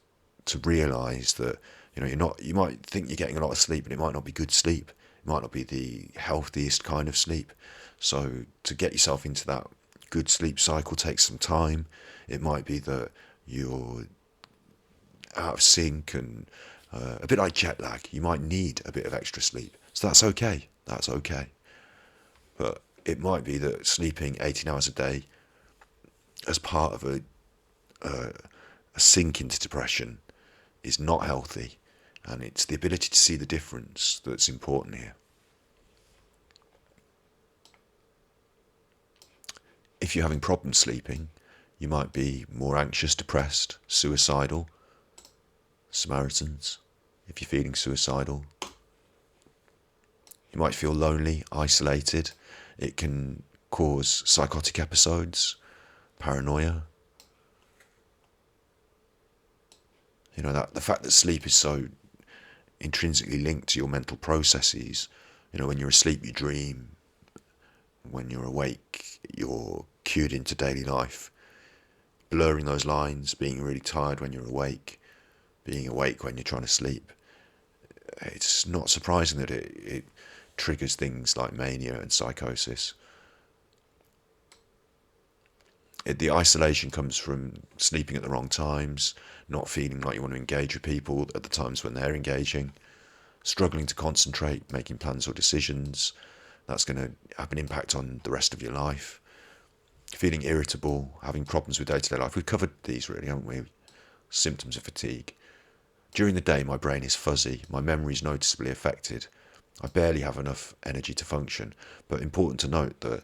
to realize that you might think you're getting a lot of sleep, and it might not be good sleep. It might not be the healthiest kind of sleep. So to get yourself into that good sleep cycle takes some time. It might be that you're out of sync and a bit like jet lag. You might need a bit of extra sleep. So that's okay. That's okay. But it might be that sleeping 18 hours a day as part of a sink into depression is not healthy. And it's the ability to see the difference that's important here. If you're having problems sleeping, you might be more anxious, depressed, suicidal. Samaritans, if you're feeling suicidal. You might feel lonely, isolated. It can cause psychotic episodes, paranoia. That the fact that sleep is so intrinsically linked to your mental processes. When you're asleep, you dream. When you're awake, you're cued into daily life. Blurring those lines, being really tired when you're awake, being awake when you're trying to sleep. It's not surprising that it triggers things like mania and psychosis. The isolation comes from sleeping at the wrong times, not feeling like you want to engage with people at the times when they're engaging, struggling to concentrate, making plans or decisions. That's going to have an impact on the rest of your life. feeling irritable, having problems with day-to-day life. We've covered these really, haven't we? Symptoms of fatigue. During the day, my brain is fuzzy, my memory is noticeably affected. I barely have enough energy to function. But important to note that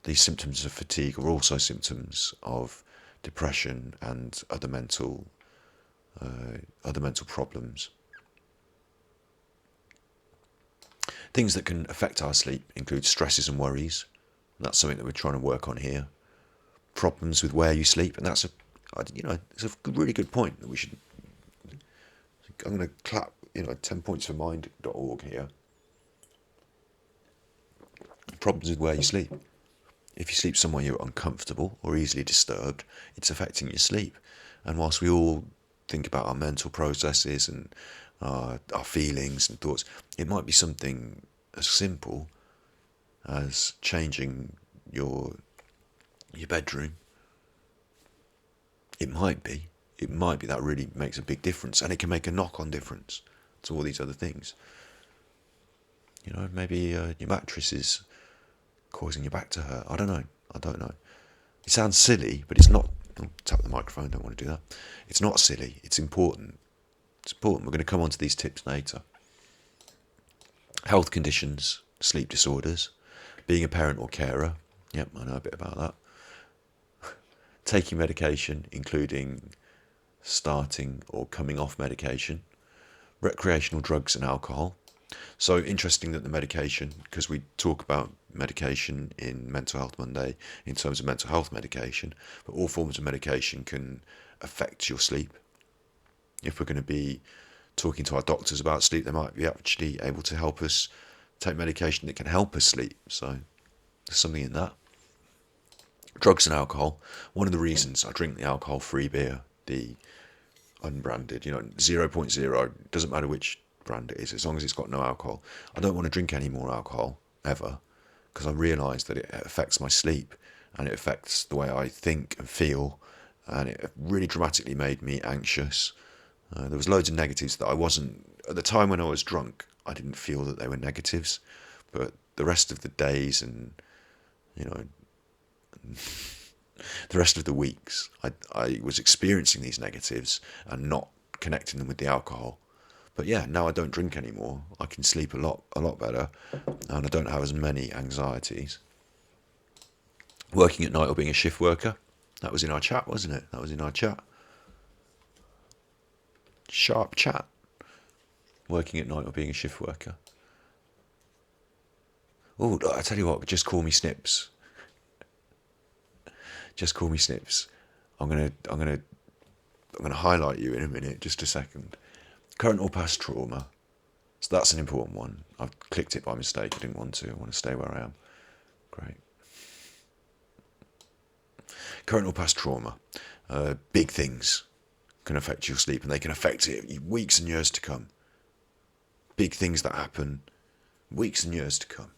these symptoms of fatigue are also symptoms of depression and other mental problems. Things that can affect our sleep include stresses and worries. That's something that we're trying to work on here. Problems with where you sleep, and that's it's a really good point that we should. I'm going to clap 10pointsformind.org here. Problems with where you sleep. If you sleep somewhere you're uncomfortable or easily disturbed, it's affecting your sleep. And whilst we all think about our mental processes and our feelings and thoughts, it might be something as simple as changing your bedroom. It might be that really makes a big difference, and it can make a knock-on difference to all these other things. Maybe your mattress is causing your back to hurt. I don't know. It sounds silly, but it's not. Oh, tap the microphone, don't want to do that. It's not silly, it's important. It's important. We're going to come on to these tips later. Health conditions, sleep disorders, being a parent or carer. Yep, I know a bit about that. Taking medication, including starting or coming off medication. Recreational drugs and alcohol. So interesting that the medication, because we talk about medication in Mental Health Monday in terms of mental health medication, but all forms of medication can affect your sleep. If we're going to be talking to our doctors about sleep, they might be actually able to help us take medication that can help us sleep. So there's something in that. Drugs and alcohol. One of the reasons I drink the alcohol-free beer, the unbranded, 0.0, doesn't matter which brand it is, as long as it's got no alcohol. I don't want to drink any more alcohol, ever, because I realise that it affects my sleep, and it affects the way I think and feel, and it really dramatically made me anxious. There was loads of negatives that I wasn't, at the time when I was drunk, I didn't feel that they were negatives, but the rest of the days and, the rest of the weeks, I was experiencing these negatives and not connecting them with the alcohol. But yeah, now I don't drink anymore. I can sleep a lot better, and I don't have as many anxieties. Working at night or being a shift worker. That was in our chat, wasn't it? That was in our chat. Sharp chat. Working at night or being a shift worker. Oh, I tell you what, just call me Snips. Just call me Snips. I'm gonna highlight you in a minute. Just a second. Current or past trauma. So that's an important one. I've clicked it by mistake. I didn't want to. I want to stay where I am. Great. Current or past trauma. Big things can affect your sleep, and they can affect it weeks and years to come. Big things that happen weeks and years to come.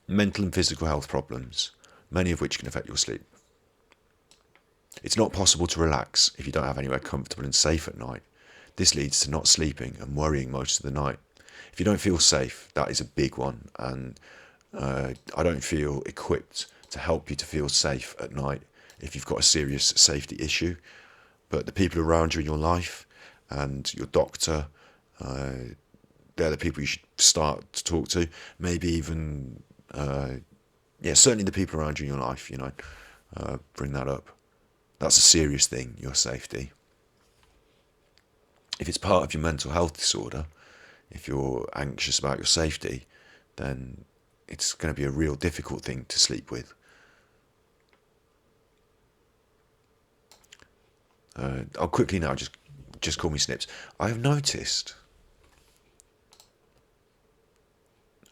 Mental and physical health problems, many of which can affect your sleep. It's not possible to relax if you don't have anywhere comfortable and safe at night. This leads to not sleeping and worrying most of the night. If you don't feel safe, that is a big one, and I don't feel equipped to help you to feel safe at night if you've got a serious safety issue. But the people around you in your life and your doctor, they're the people you should start to talk to. Maybe even, certainly the people around you in your life, bring that up. That's a serious thing, your safety. If it's part of your mental health disorder, if you're anxious about your safety, then it's going to be a real difficult thing to sleep with. I'll quickly now just call me Snips. I have noticed.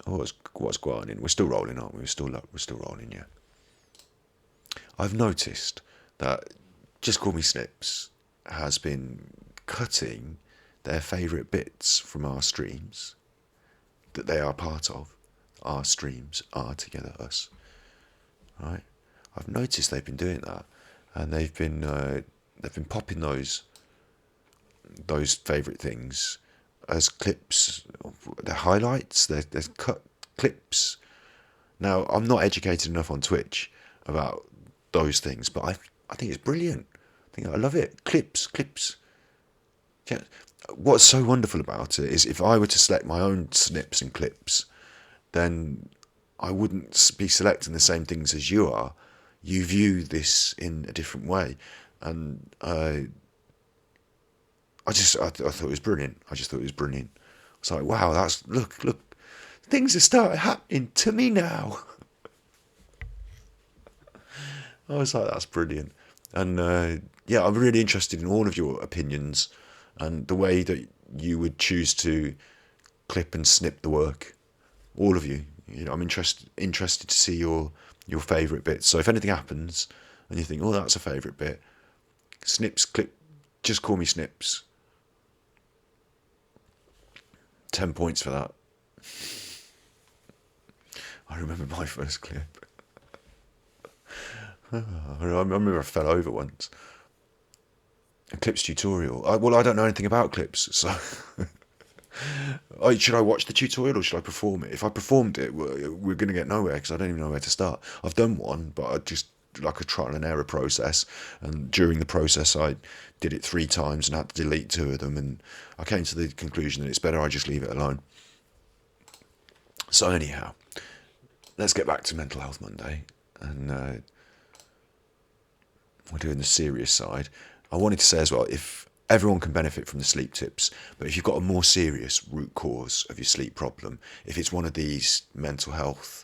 Oh, what's going on? We're still rolling, aren't we? We're still rolling, yeah. I've noticed that Just Call Me Snips has been cutting their favourite bits from our streams that they are part of. Our streams are together us, right? I've noticed they've been doing that, and they've been popping those favourite things as clips. They're highlights. They're cut clips Now, I'm not educated enough on Twitch about those things, but I think it's brilliant. I love it. Clips. Yeah. What's so wonderful about it is if I were to select my own snips and clips, then I wouldn't be selecting the same things as you are. You view this in a different way, and I thought it was brilliant. I just thought it was brilliant. It's like, wow, look, things have started happening to me now. I was like, that's brilliant. And yeah, I'm really interested in all of your opinions and the way that you would choose to clip and snip the work. All of you. I'm interested to see your favourite bits. So if anything happens and you think, oh, that's a favourite bit, snips, clip, just call me Snips. 10 points for that. I remember my first clip. I remember I fell over once. A clips tutorial. Well, I don't know anything about clips, so should I watch the tutorial or should I perform it? If I performed it, we're going to get nowhere because I don't even know where to start. I've done one, but I just like a trial and error process, and during the process I did it 3 times and had to delete 2 of them, and I came to the conclusion that it's better I just leave it alone. So anyhow, let's get back to Mental Health Monday, and we're doing the serious side. I wanted to say as well, if everyone can benefit from the sleep tips, but if you've got a more serious root cause of your sleep problem, if it's one of these mental health,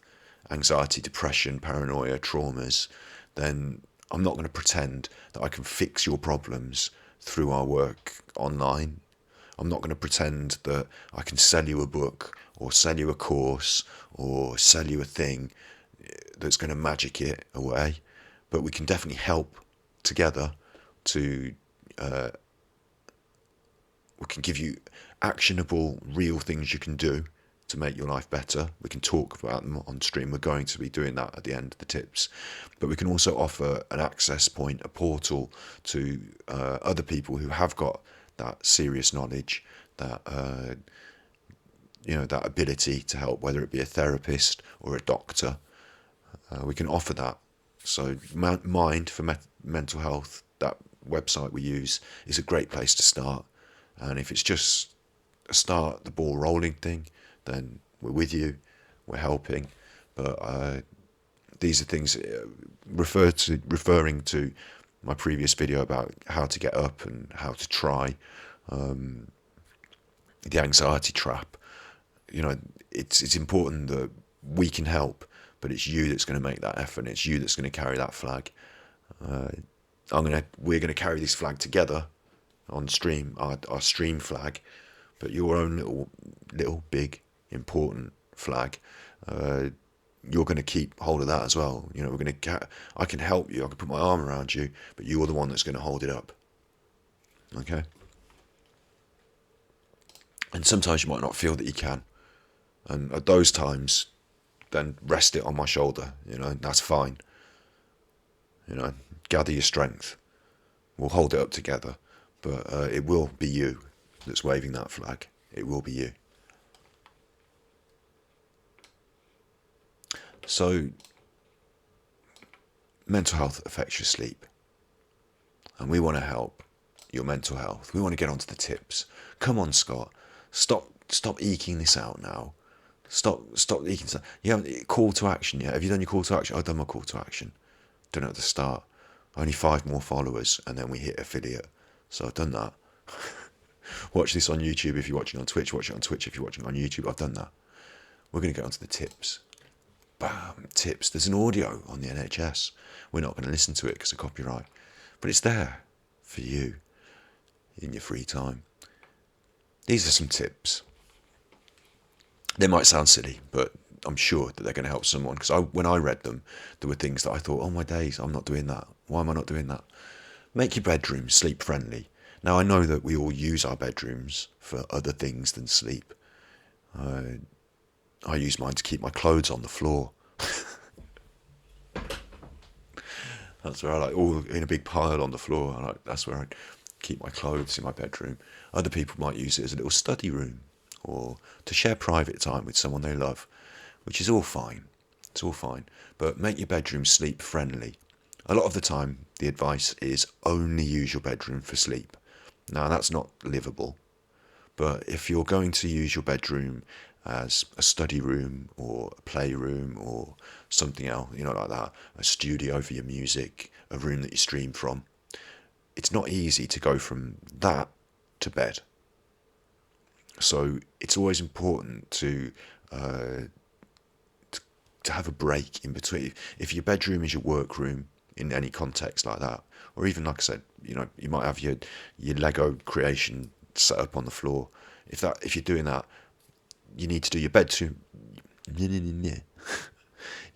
anxiety, depression, paranoia, traumas, then I'm not going to pretend that I can fix your problems through our work online. I'm not going to pretend that I can sell you a book or sell you a course or sell you a thing that's going to magic it away. But we can definitely help together to we can give you actionable, real things you can do to make your life better. We can talk about them on stream. We're going to be doing that at the end of the tips. But we can also offer an access point, a portal to other people who have got that serious knowledge, that that ability to help, whether it be a therapist or a doctor. We can offer that. So Mind for Mental Health, that website we use, is a great place to start. And if it's just a start the ball rolling thing, then we're with you, we're helping. But these are things referring to my previous video about how to get up and how to try the anxiety trap. It's important that we can help, but it's you that's going to make that effort. It's you that's going to carry that flag. We're going to carry this flag together on stream, our stream flag, but your own little big important flag. You're going to keep hold of that as well. I can help you. I can put my arm around you, but you're the one that's going to hold it up. Okay. And sometimes you might not feel that you can, and at those times, then rest it on my shoulder. That's fine. Gather your strength. We'll hold it up together, but it will be you that's waving that flag. It will be you. So, mental health affects your sleep, and we want to help your mental health. We want to get onto the tips. Come on, Scott. Stop eking this out now. Stop eking this out. You haven't call to action yet. Have you done your call to action? I've done my call to action. Done it at the start. Only 5 more followers, and then we hit affiliate. So I've done that. Watch this on YouTube if you're watching on Twitch. Watch it on Twitch if you're watching on YouTube. I've done that. We're going to get onto the tips. Bam, tips. There's an audio on the NHS. We're not going to listen to it because of copyright. But it's there for you in your free time. These are some tips. They might sound silly, but I'm sure that they're going to help someone. Because when I read them, there were things that I thought, oh my days, I'm not doing that. Why am I not doing that? Make your bedroom sleep friendly. Now, I know that we all use our bedrooms for other things than sleep. I use mine to keep my clothes on the floor. That's where I all in a big pile on the floor. That's where I keep my clothes in my bedroom. Other people might use it as a little study room or to share private time with someone they love, which is all fine. It's all fine. But make your bedroom sleep friendly. A lot of the time, the advice is only use your bedroom for sleep. Now, that's not livable. But if you're going to use your bedroom as a study room or a playroom or something else, like that, a studio for your music, a room that you stream from, it's not easy to go from that to bed. So it's always important to have a break in between. If your bedroom is your workroom in any context like that, or even like I said, you might have your Lego creation set up on the floor. If you're doing that, you need to do your bedtime.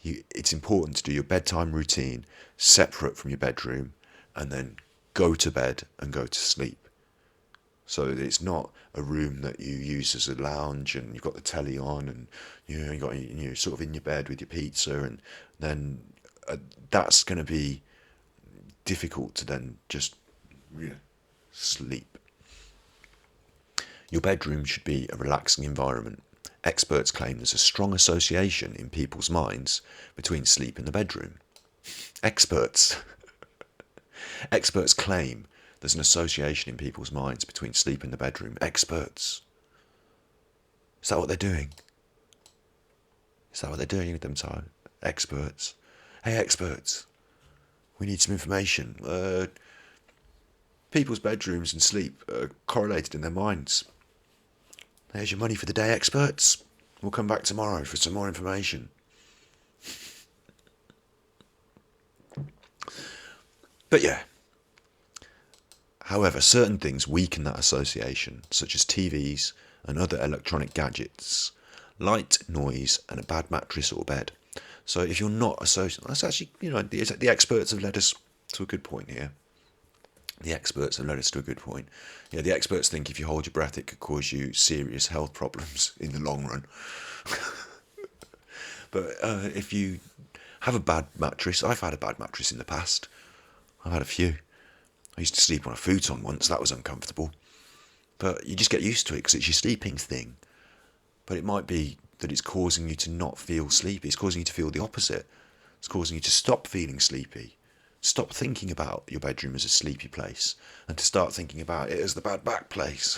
It's important to do your bedtime routine separate from your bedroom, and then go to bed and go to sleep. So it's not a room that you use as a lounge and you've got the telly on and you're sort of in your bed with your pizza, and then that's going to be difficult to then just sleep. Your bedroom should be a relaxing environment. Experts claim there's a strong association in people's minds between sleep and the bedroom. Experts claim there's an association in people's minds between sleep and the bedroom. Experts. Is that what they're doing? Is that what they're doing with them time? Experts. Hey, experts. We need some information. People's bedrooms and sleep are correlated in their minds. There's your money for the day, experts. We'll come back tomorrow for some more information. But yeah. However, certain things weaken that association, such as TVs and other electronic gadgets, light, noise, and a bad mattress or bed. So if you're not associated, that's actually, the experts have led us to a good point here. The experts have led us to a good point. Yeah, the experts think if you hold your breath, it could cause you serious health problems in the long run. But if you have a bad mattress, I've had a bad mattress in the past. I've had a few. I used to sleep on a futon once. That was uncomfortable. But you just get used to it because it's your sleeping thing. But it might be that it's causing you to not feel sleepy. It's causing you to feel the opposite. It's causing you to stop feeling sleepy. Stop thinking about your bedroom as a sleepy place and to start thinking about it as the bad back place.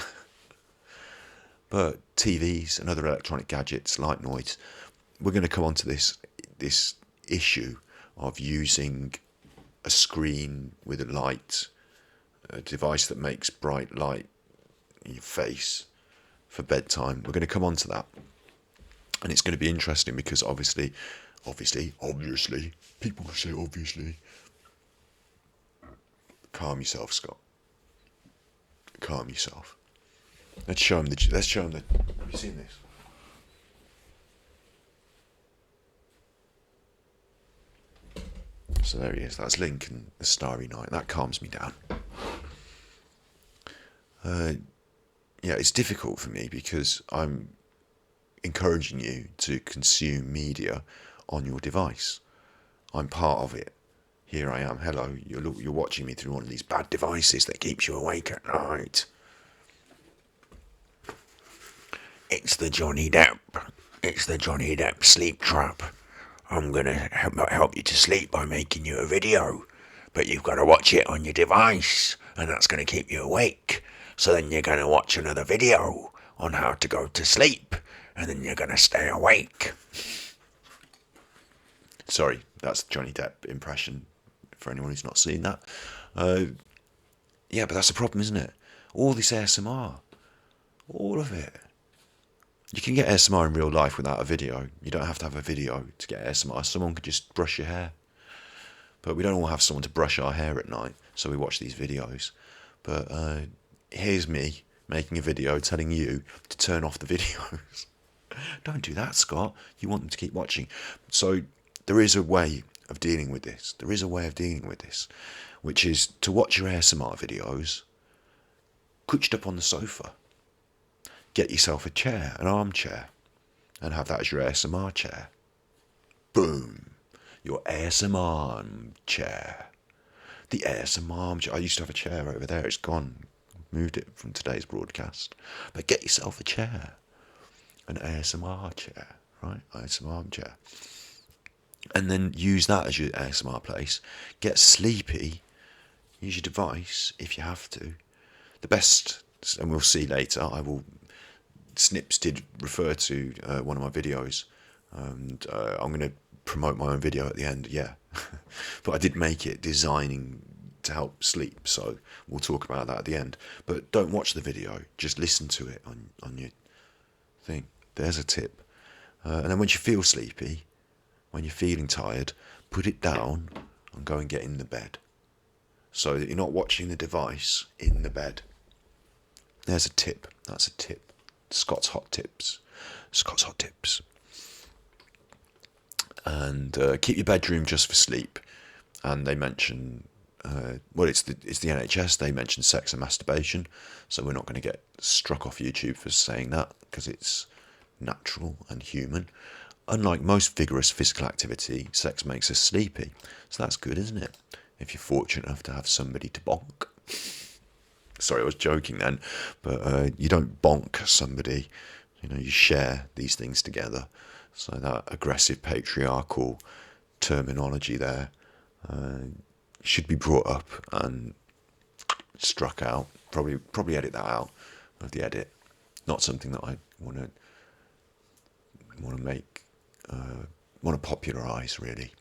But TVs and other electronic gadgets, light, noise, we're going to come on to this issue of using a screen with a light, a device that makes bright light in your face for bedtime. We're going to come on to that. And it's going to be interesting because obviously, people say obviously. Calm yourself, Scott. Calm yourself. Let's show him the. Have you seen this? So there he is. That's Lincoln, the Starry Night. That calms me down. It's difficult for me because I'm encouraging you to consume media on your device. I'm part of it. Here I am. Hello. You're watching me through one of these bad devices that keeps you awake at night. It's the Johnny Depp. It's the Johnny Depp sleep trap. I'm going to help you to sleep by making you a video. But you've got to watch it on your device. And that's going to keep you awake. So then you're going to watch another video on how to go to sleep. And then you're going to stay awake. Sorry, that's Johnny Depp impression. For anyone who's not seen that. But that's the problem, isn't it? All this ASMR. All of it. You can get ASMR in real life without a video. You don't have to have a video to get ASMR. Someone could just brush your hair. But we don't all have someone to brush our hair at night, so we watch these videos. But here's me making a video telling you to turn off the videos. Don't do that, Scott. You want them to keep watching. So there is a way of dealing with this. There is a way of dealing with this, which is to watch your ASMR videos couched up on the sofa. Get yourself a chair, an armchair, and have that as your ASMR chair. Boom. Your ASMR chair. The ASMR chair. I used to have a chair over there. It's gone. Moved it from today's broadcast. But get yourself a chair. An ASMR chair, right? ASMR chair. and then use that as your ASMR place. Get sleepy, use your device if you have to. The best, and we'll see later, Snips did refer to one of my videos, and I'm going to promote my own video at the end, yeah. But I did make it designing to help sleep, so we'll talk about that at the end. But don't watch the video, just listen to it on your thing. There's a tip. And then once you feel sleepy, when you're feeling tired, put it down and go and get in the bed, so that you're not watching the device in the bed. There's a tip. That's a tip. Scott's Hot Tips. Scott's Hot Tips. And keep your bedroom just for sleep. And they mention, it's the NHS. They mention sex and masturbation, so we're not going to get struck off YouTube for saying that, because it's natural and human. Unlike most vigorous physical activity, sex makes us sleepy. So that's good, isn't it? If you're fortunate enough to have somebody to bonk. Sorry, I was joking then, but you don't bonk somebody. You share these things together. So that aggressive patriarchal terminology there should be brought up and struck out. Probably edit that out of the edit. Not something that I want to popularise, really.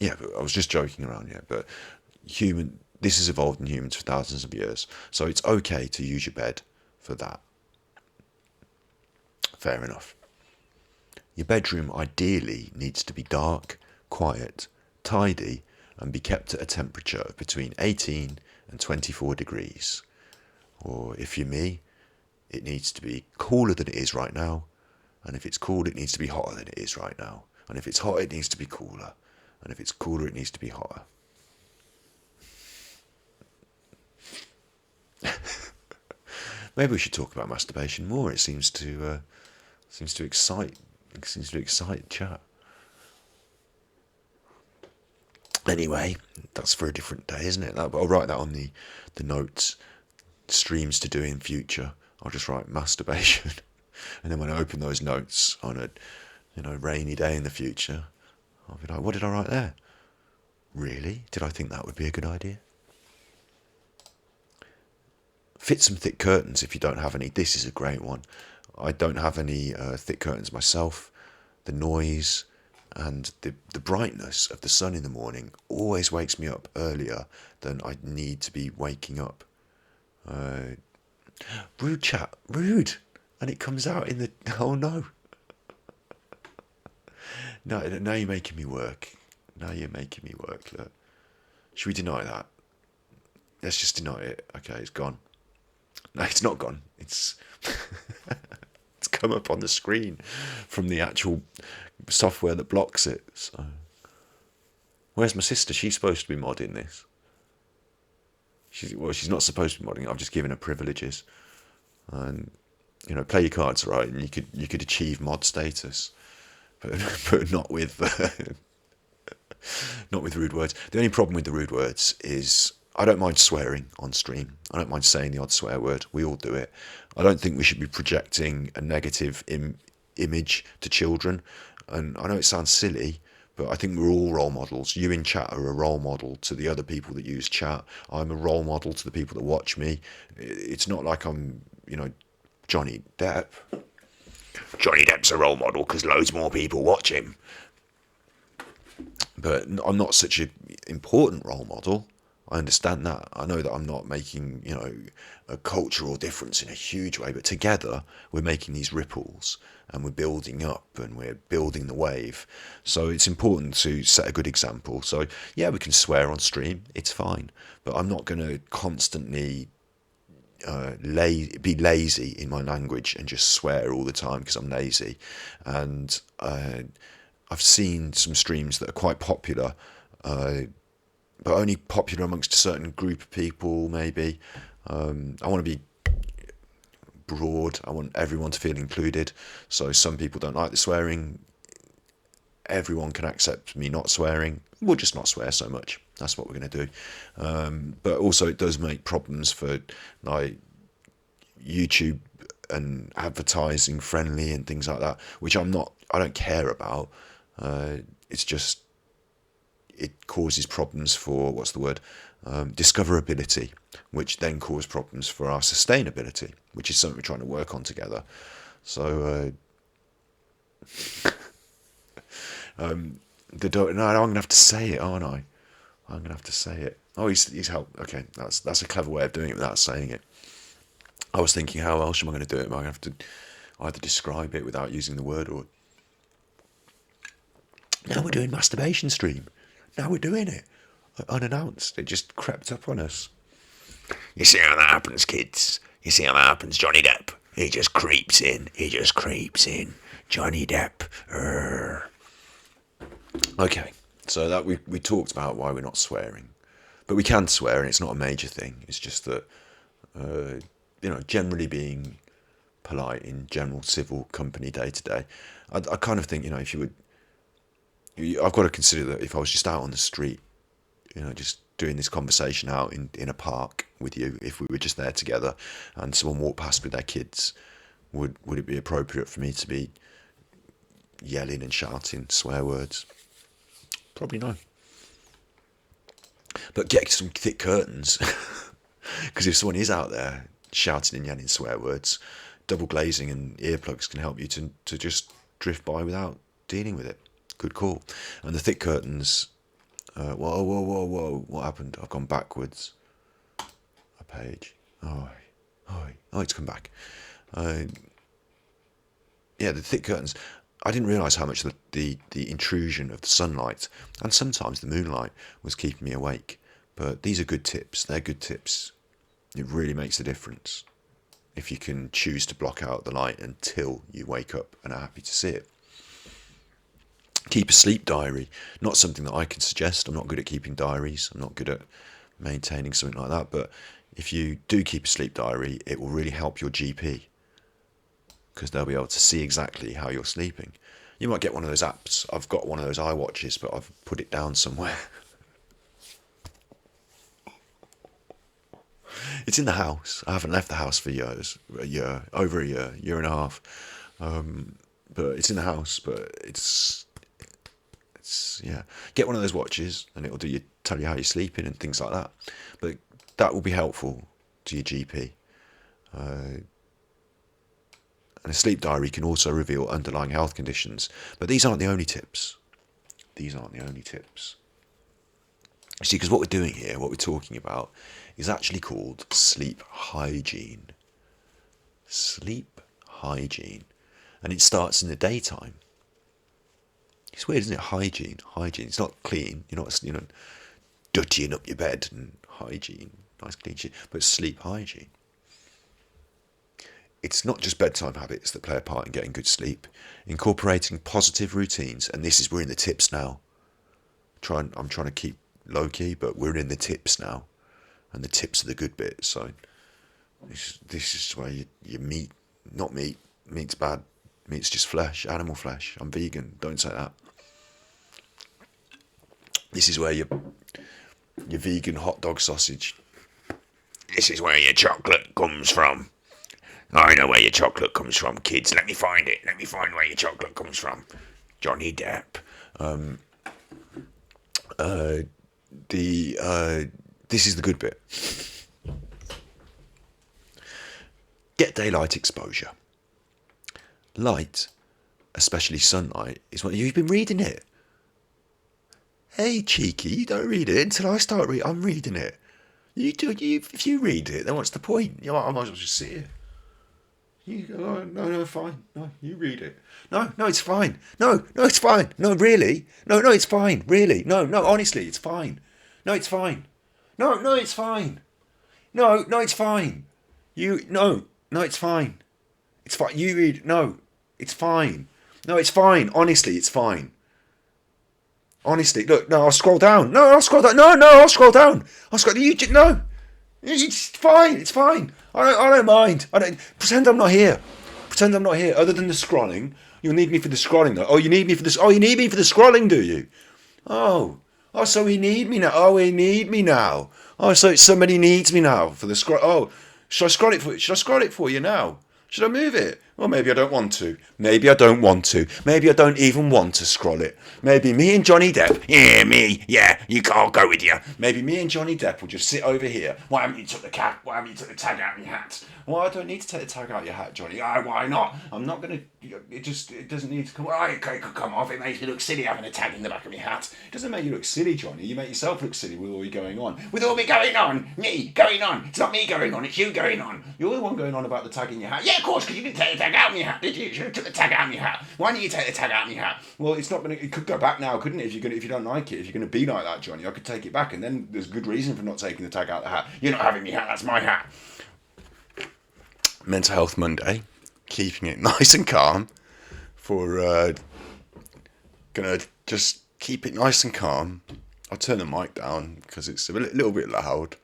Yeah, but I was just joking around, yeah. But this has evolved in humans for thousands of years, so it's okay to use your bed for that. Fair enough. Your bedroom ideally needs to be dark, quiet, tidy, and be kept at a temperature of between 18 and 24 degrees. Or if you're me, it needs to be cooler than it is right now. And if it's cool, it needs to be hotter than it is right now. And if it's hot, it needs to be cooler. And if it's cooler, it needs to be hotter. Maybe we should talk about masturbation more. It seems to excite chat. Anyway, that's for a different day, isn't it? I'll write that on the notes. Streams to do in future. I'll just write masturbation, and then when I open those notes on a rainy day in the future, I'll be like, what did I write there? Really? Did I think that would be a good idea? Fit some thick curtains if you don't have any. This is a great one. I don't have any thick curtains myself. The noise and the brightness of the sun in the morning always wakes me up earlier than I need to be waking up. Rude chat, rude. And it comes out in the, oh no. No, now you're making me work. Look. Should we deny that? Let's just deny it. Okay, it's gone. No, it's not gone. It's it's come up on the screen from the actual software that blocks it. So, where's my sister? She's supposed to be modding this. She's not supposed to be modding. I've just given her privileges, and play your cards right, and you could achieve mod status, but not with not with rude words. The only problem with the rude words is I don't mind swearing on stream. I don't mind saying the odd swear word. We all do it. I don't think we should be projecting a negative image to children. And I know it sounds silly, but I think we're all role models. You in chat are a role model to the other people that use chat. I'm a role model to the people that watch me. It's not like I'm, Johnny Depp. Johnny Depp's a role model because loads more people watch him. But I'm not such an important role model. I understand that. I know that I'm not making, a cultural difference in a huge way, but together we're making these ripples and we're building up and we're building the wave. So it's important to set a good example. So yeah, we can swear on stream. It's fine. But I'm not going to constantly be lazy in my language and just swear all the time because I'm lazy. And I've seen some streams that are quite popular, but only popular amongst a certain group of people, maybe. I want to be broad. I want everyone to feel included. So some people don't like the swearing. Everyone can accept me not swearing. We'll just not swear so much. That's what we're going to do. But also it does make problems for like YouTube and advertising friendly and things like that, which I'm not I don't care about. It's just it causes problems for discoverability, which then cause problems for our sustainability, which is something we're trying to work on together. So I'm gonna have to say it, aren't I? I'm gonna have to say it. Oh, he's helped. Okay, that's a clever way of doing it without saying it. I was thinking, how else am I going to do it? Am I going to have to either describe it without using the word, or now we're doing masturbation stream. Now we're doing it unannounced. It just crept up on us. You see how that happens, kids? You see how that happens, Johnny Depp? He just creeps in. Johnny Depp. Okay, so that we talked about why we're not swearing, but we can swear, and it's not a major thing. It's just that generally being polite in general civil company day to day. I kind of think, if you would, I've got to consider that if I was just out on the street, just doing this conversation out in a park with you, if we were just there together and someone walked past with their kids, would it be appropriate for me to be yelling and shouting swear words? Probably no. But get some thick curtains, because if someone is out there shouting and yelling swear words, double glazing and earplugs can help you to just drift by without dealing with it. Good call. And the thick curtains, whoa, what happened? I've gone backwards a page. Oh, it's come back. The thick curtains. I didn't realise how much the intrusion of the sunlight and sometimes the moonlight was keeping me awake. But these are good tips. They're good tips. It really makes a difference if you can choose to block out the light until you wake up and are happy to see it. Keep a sleep diary. Not something that I can suggest. I'm not good at keeping diaries. I'm not good at maintaining something like that. But if you do keep a sleep diary, it will really help your GP, because they'll be able to see exactly how you're sleeping. You might get one of those apps. I've got one of those iWatches, but I've put it down somewhere. It's in the house. I haven't left the house for over a year and a half. But it's in the house. But it's get one of those watches, and it'll tell you how you're sleeping and things like that. But that will be helpful to your GP. And a sleep diary can also reveal underlying health conditions. But these aren't the only tips. You see, because what we're doing here, what we're talking about, is actually called sleep hygiene. Sleep hygiene. And it starts in the daytime. It's weird, isn't it? Hygiene. It's not clean. You're not, dirtying up your bed and hygiene. Nice clean shit. But sleep hygiene. It's not just bedtime habits that play a part in getting good sleep. Incorporating positive routines. And we're in the tips now. I'm trying to keep low key, but we're in the tips now. And the tips are the good bits. So this is where you meat, not meat. Meat's bad. Meat's just flesh, animal flesh. I'm vegan. Don't say that. This is where your vegan hot dog sausage. This is where your chocolate comes from. I know where your chocolate comes from, kids. Let me find it. Let me find where your chocolate comes from. Johnny Depp. This is the good bit. Get daylight exposure. Light, especially sunlight, is what you've been reading it. Hey, cheeky, you don't read it until I start reading. I'm reading it. If you read it, then what's the point? I might as well just sit here. You go, oh, no, fine. No, you read it. No, it's fine. No, it's fine. No, really. No, it's fine. Really. No, honestly, it's fine. No, it's fine. No, it's fine. No, it's fine. No, it's fine. It's fine. You read. No, it's fine. No, it's fine. Honestly, it's fine. Honestly, look. No, I'll scroll down. No, I'll scroll down. No, I'll scroll down. No. It's fine. It's fine. I don't mind. I don't pretend I'm not here. Other than the scrolling, you'll need me for the scrolling though. Oh, you need me for this. Oh, you need me for the scrolling, do you? Oh, so he need me now. Oh, he need me now. Oh, so somebody needs me now for the scroll. Oh, should I scroll it for you now? Should I move it? Or maybe I don't want to. Maybe I don't want to. Maybe I don't even want to scroll it. Maybe me and Johnny Depp. Yeah, me. Yeah, I'll go with you. Maybe me and Johnny Depp will just sit over here. Why haven't you took the cat? Why haven't you took the tag out of your hat? Well, I don't need to take the tag out of your hat, Johnny. Oh, why not? I'm not gonna. It doesn't need to come. It could come off. It makes you look silly having a tag in the back of your hat. It doesn't make you look silly, Johnny. You make yourself look silly with all you going on. With all me going on, me going on. It's not me going on. It's you going on. You're the one going on about the tag in your hat. Yeah, of course, because you didn't take the tag out of your hat, did you? You should have took the tag out of your hat. Why didn't you take the tag out of your hat? Well, it's not gonna. It could go back now, couldn't it? If you don't like it, if you're gonna be like that, Johnny, I could take it back, and then there's a good reason for not taking the tag out of the hat. You're not having your hat. That's my hat. Mental Health Monday, keeping it nice and calm. For gonna just keep it nice and calm. I'll turn the mic down because it's a little bit loud.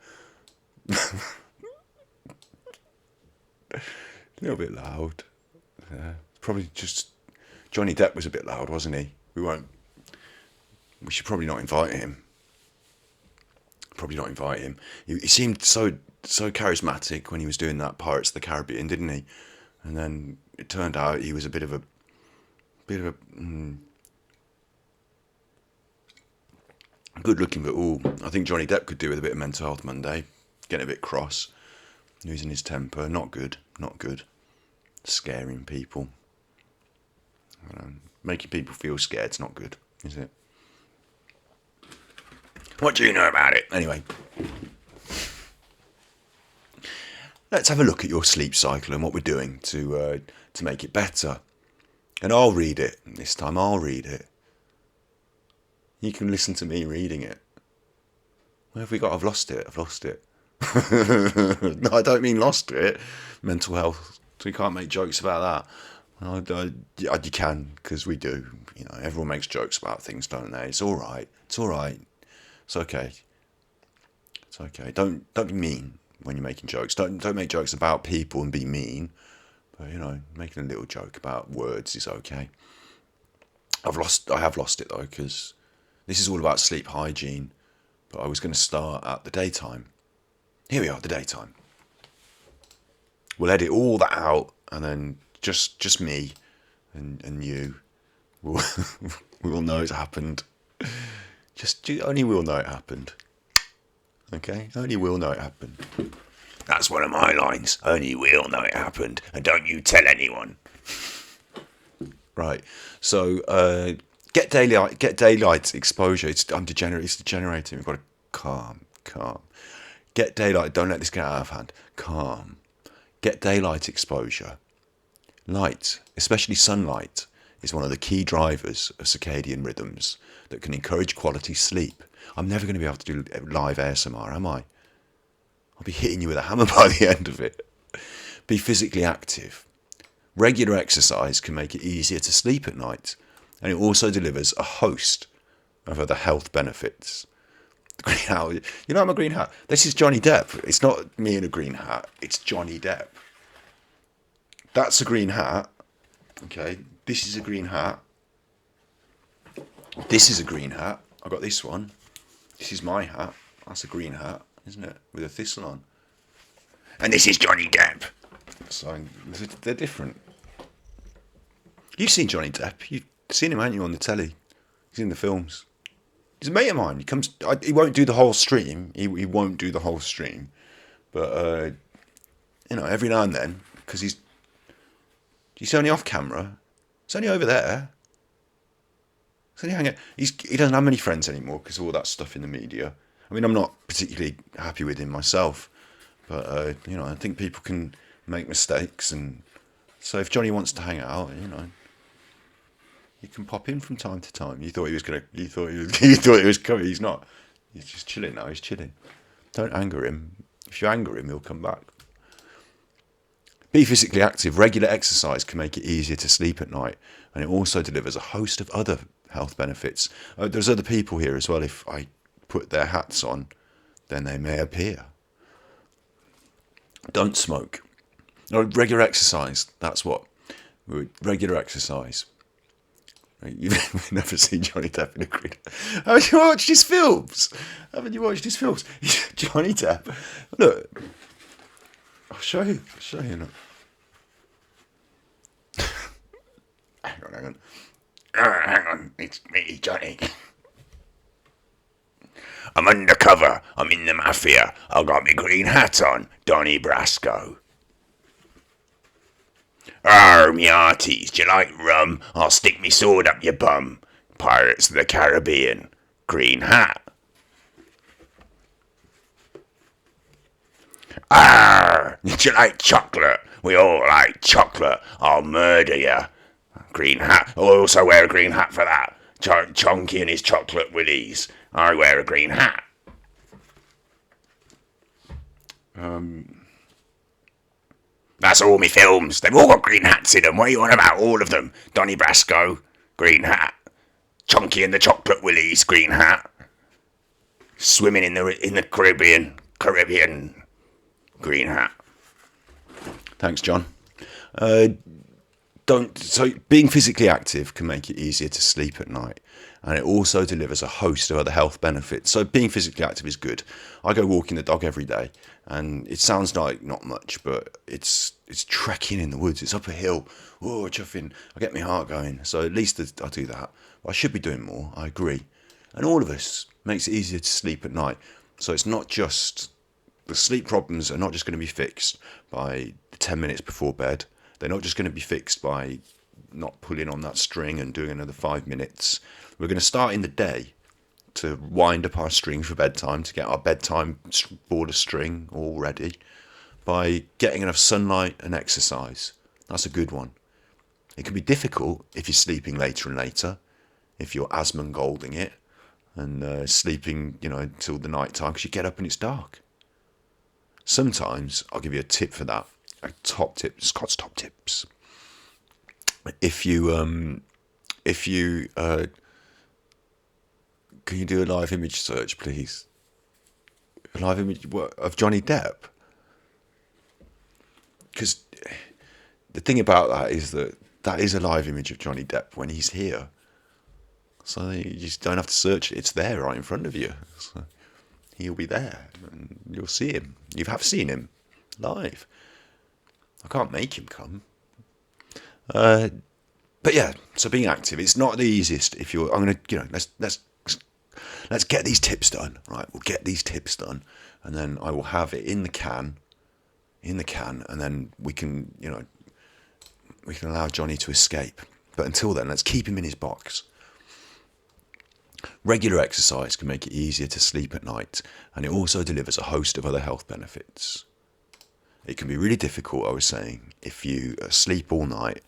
A little bit loud. Probably just Johnny Depp was a bit loud, wasn't he? We should probably not invite him. He seemed so charismatic when he was doing that Pirates of the Caribbean, didn't he? And then it turned out he was a bit of a good looking, but I think Johnny Depp could do with a bit of Mental Health Monday, getting a bit cross, losing his temper. Not good. Scaring people, making people feel scared's not good, is it? What do you know about it? Anyway, let's have a look at your sleep cycle and what we're doing to make it better. And I'll read it this time. I'll read it. You can listen to me reading it. Where have we got? I've lost it. No, I don't mean lost it. Mental health. So we can't make jokes about that. You can, because we do. Everyone makes jokes about things, don't they? It's all right. It's okay. Don't be mean when you're making jokes. Don't make jokes about people and be mean. But making a little joke about words is okay. I have lost it though, because this is all about sleep hygiene. But I was going to start at the daytime. Here we are, the daytime. We'll edit all that out, and then just me and you will we will know it's happened. Only we'll know it happened. Okay? Only we'll know it happened. That's one of my lines. Only we'll know it happened, and don't you tell anyone. Right. So get daylight exposure. It's degenerating. We've got to calm. Get daylight. Don't let this get out of hand. Calm. Get daylight exposure. Light, especially sunlight, is one of the key drivers of circadian rhythms that can encourage quality sleep. I'm never going to be able to do live ASMR, am I? I'll be hitting you with a hammer by the end of it. Be physically active. Regular exercise can make it easier to sleep at night, and it also delivers a host of other health benefits. The green hat, I'm a green hat. This is Johnny Depp. It's not me in a green hat. It's Johnny Depp. That's a green hat. Okay, this is a green hat. This is a green hat. I got this one. This is my hat. That's a green hat, isn't it? With a thistle on. And this is Johnny Depp. So they're different. You've seen Johnny Depp. You've seen him, haven't you, on the telly? He's in the films. He's a mate of mine. He won't do the whole stream. He won't do the whole stream. But, every now and then, because he's only off camera. It's only over there. It's only hanging. He doesn't have many friends anymore because of all that stuff in the media. I mean, I'm not particularly happy with him myself. But, I think people can make mistakes. And so if Johnny wants to hang out, you can pop in from time to time. You thought he was coming. He's not. He's just chilling now. He's chilling. Don't anger him. If you anger him, he'll come back. Be physically active. Regular exercise can make it easier to sleep at night, and it also delivers a host of other health benefits. There's other people here as well. If I put their hats on, then they may appear. Don't smoke. No, regular exercise. That's what. Regular exercise. You've never seen Johnny Depp in a green. Haven't you watched his films? Johnny Depp. Look. I'll show you. Look. Hang on. Hang on. It's me, Johnny. I'm undercover. I'm in the mafia. I've got my green hat on. Donnie Brasco. Arr, me hearties, do you like rum? I'll stick me sword up your bum. Pirates of the Caribbean. Green hat. Arr, do you like chocolate? We all like chocolate. I'll murder you. Green hat. I'll also wear a green hat for that. Chonky and his chocolate willies. I wear a green hat. That's all me films. They've all got green hats in them. What are you on about? All of them. Donnie Brasco, green hat. Chonky and the chocolate willies, green hat. Swimming in the Caribbean, green hat. Thanks, John. Being physically active can make it easier to sleep at night, and it also delivers a host of other health benefits. So being physically active is good. I go walking the dog every day, and it sounds like not much, but it's trekking in the woods. It's up a hill. Oh, chuffing. I get my heart going. So at least I do that. I should be doing more. I agree. And all of us makes it easier to sleep at night. So it's not just the sleep problems are not just going to be fixed by 10 minutes before bed. They're not just going to be fixed by not pulling on that string and doing another 5 minutes. We're going to start in the day to wind up our string for bedtime, to get our bedtime border string all ready by getting enough sunlight and exercise. That's a good one. It can be difficult if you're sleeping later and later, if you're Asmongolding it and sleeping, until the night time because you get up and it's dark. Sometimes I'll give you a tip for that. A top tip, Scott's top tips. If you can you do a live image search, please? A live image of Johnny Depp. Because the thing about that is that is a live image of Johnny Depp when he's here. So you just don't have to search it. It's there right in front of you. So he'll be there and you'll see him. You have seen him live. I can't make him come. But yeah, so being active, it's not the easiest if you're, I'm going to, let's get these tips done, right? We'll get these tips done and then I will have it in the can, and then we can allow Johnny to escape. But until then, let's keep him in his box. Regular exercise can make it easier to sleep at night, and it also delivers a host of other health benefits. It can be really difficult, I was saying, if you sleep all night.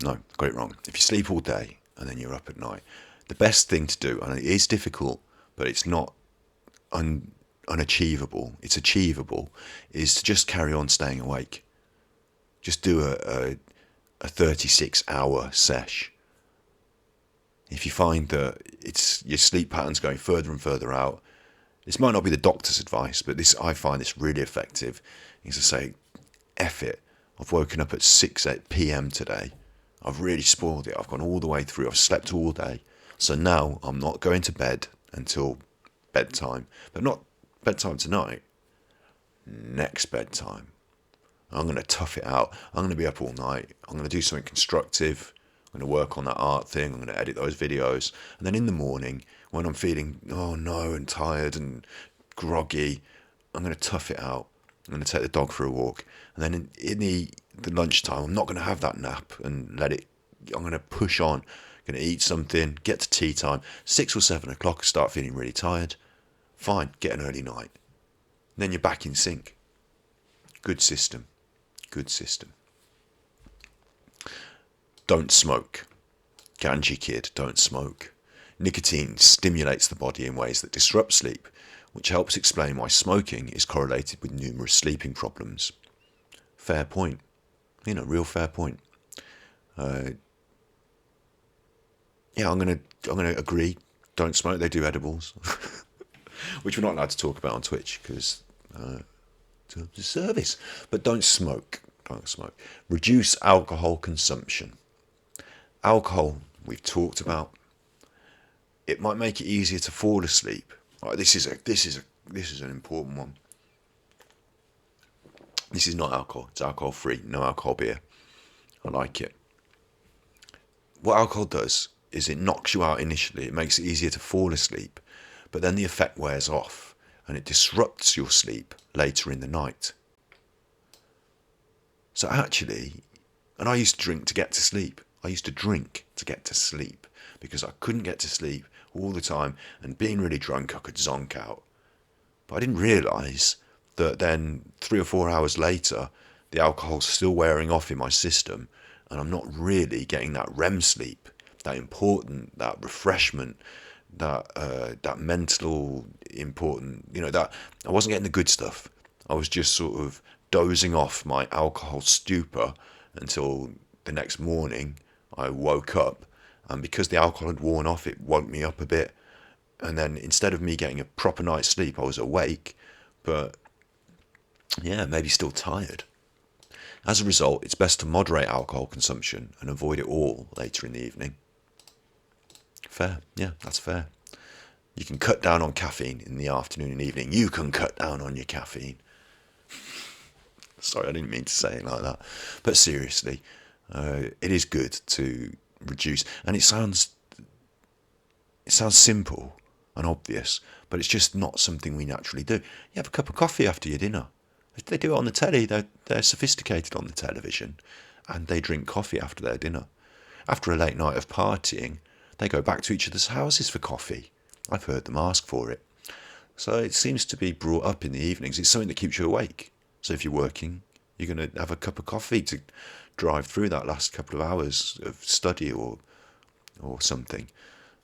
No, got it wrong. If you sleep all day and then you're up at night, the best thing to do, and it is difficult, but it's not unachievable, it's achievable, is to just carry on staying awake. Just do a 36-hour sesh. If you find that your sleep pattern's going further and further out, this might not be the doctor's advice, but I find this really effective, is to say, F it, I've woken up at 6 p.m. today. I've really spoiled it. I've gone all the way through. I've slept all day. So now I'm not going to bed until bedtime. But not bedtime tonight. Next bedtime. I'm going to tough it out. I'm going to be up all night. I'm going to do something constructive. I'm going to work on that art thing. I'm going to edit those videos. And then in the morning, when I'm feeling, and tired and groggy, I'm going to tough it out. I'm going to take the dog for a walk. And then in the lunchtime, I'm not going to have that nap and I'm going to push on. I'm going to eat something, get to tea time. 6 or 7 o'clock, start feeling really tired. Fine, get an early night. Then you're back in sync. Good system. Don't smoke. Ganji kid, don't smoke. Nicotine stimulates the body in ways that disrupt sleep, which helps explain why smoking is correlated with numerous sleeping problems. Fair point. Real fair point. I'm gonna agree. Don't smoke. They do edibles, which we're not allowed to talk about on Twitch because terms of service. But don't smoke. Don't smoke. Reduce alcohol consumption. Alcohol, we've talked about. It might make it easier to fall asleep. Right, this is an important one. This is not alcohol. It's alcohol free. No alcohol beer. I like it. what alcohol does is it knocks you out initially. It makes it easier to fall asleep, but then the effect wears off and it disrupts your sleep later in the night. So actually, and I used to drink to get to sleep. I used to drink to get to sleep because I couldn't get to sleep all the time, and being really drunk, I could zonk out. But I didn't realise that then 3 or 4 hours later, the alcohol's still wearing off in my system, and I'm not really getting that REM sleep, that important, that refreshment, that mental important, that I wasn't getting the good stuff. I was just sort of dozing off my alcohol stupor until the next morning I woke up, and because the alcohol had worn off, it woke me up a bit, and then instead of me getting a proper night's sleep, I was awake, but yeah, maybe still tired. As a result, it's best to moderate alcohol consumption and avoid it all later in the evening. Fair, yeah, that's fair. You can cut down on caffeine in the afternoon and evening. You can cut down on your caffeine. Sorry, I didn't mean to say it like that. But seriously, it is good to reduce. And it sounds simple and obvious, but it's just not something we naturally do. You have a cup of coffee after your dinner. They do it on the telly. They're sophisticated on the television, and they drink coffee after their dinner. After a late night of partying, they go back to each other's houses for coffee. I've heard them ask for it. So it seems to be brought up in the evenings. It's something that keeps you awake. So if you're working, you're going to have a cup of coffee to drive through that last couple of hours of study or something.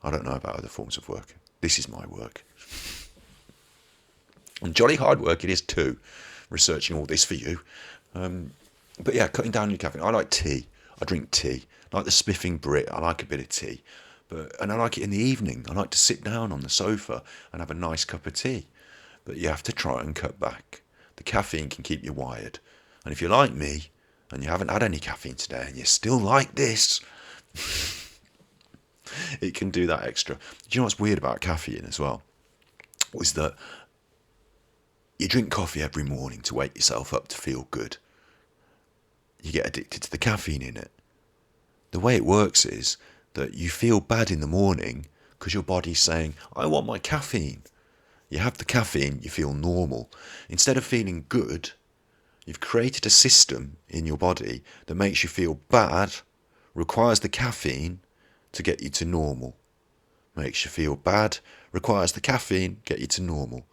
I don't know about other forms of work. This is my work. And jolly hard work it is too, researching all this for you. But yeah, cutting down your caffeine. I like tea. I drink tea. I like the spiffing Brit. I like a bit of tea. And I like it in the evening. I like to sit down on the sofa and have a nice cup of tea. But you have to try and cut back. The caffeine can keep you wired. And if you're like me, and you haven't had any caffeine today, and you're still like this, it can do that extra. Do you know what's weird about caffeine as well? Was that you drink coffee every morning to wake yourself up to feel good. You get addicted to the caffeine in it. The way it works is that you feel bad in the morning because your body's saying, I want my caffeine. You have the caffeine, you feel normal. Instead of feeling good, you've created a system in your body that makes you feel bad, requires the caffeine to get you to normal. Makes you feel bad, requires the caffeine, get you to normal.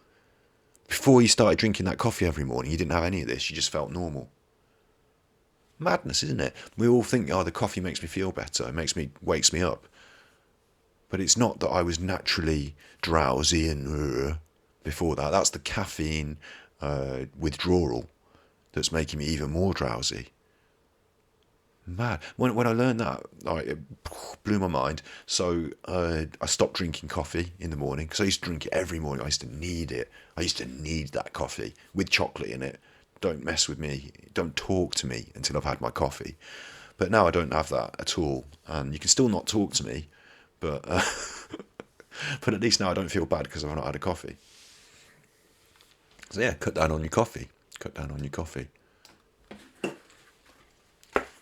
Before you started drinking that coffee every morning, you didn't have any of this, you just felt normal. Madness, isn't it? We all think, the coffee makes me feel better, wakes me up. But it's not that I was naturally drowsy and before that. That's the caffeine withdrawal that's making me even more drowsy. Mad. When I learned that, it blew my mind. So I stopped drinking coffee in the morning because I used to drink it every morning. I used to need it. I used to need that coffee with chocolate in it. Don't mess with me. Don't talk to me until I've had my coffee. But now I don't have that at all. And you can still not talk to me, but but at least now I don't feel bad because I've not had a coffee. So yeah, cut down on your coffee. Cut down on your coffee.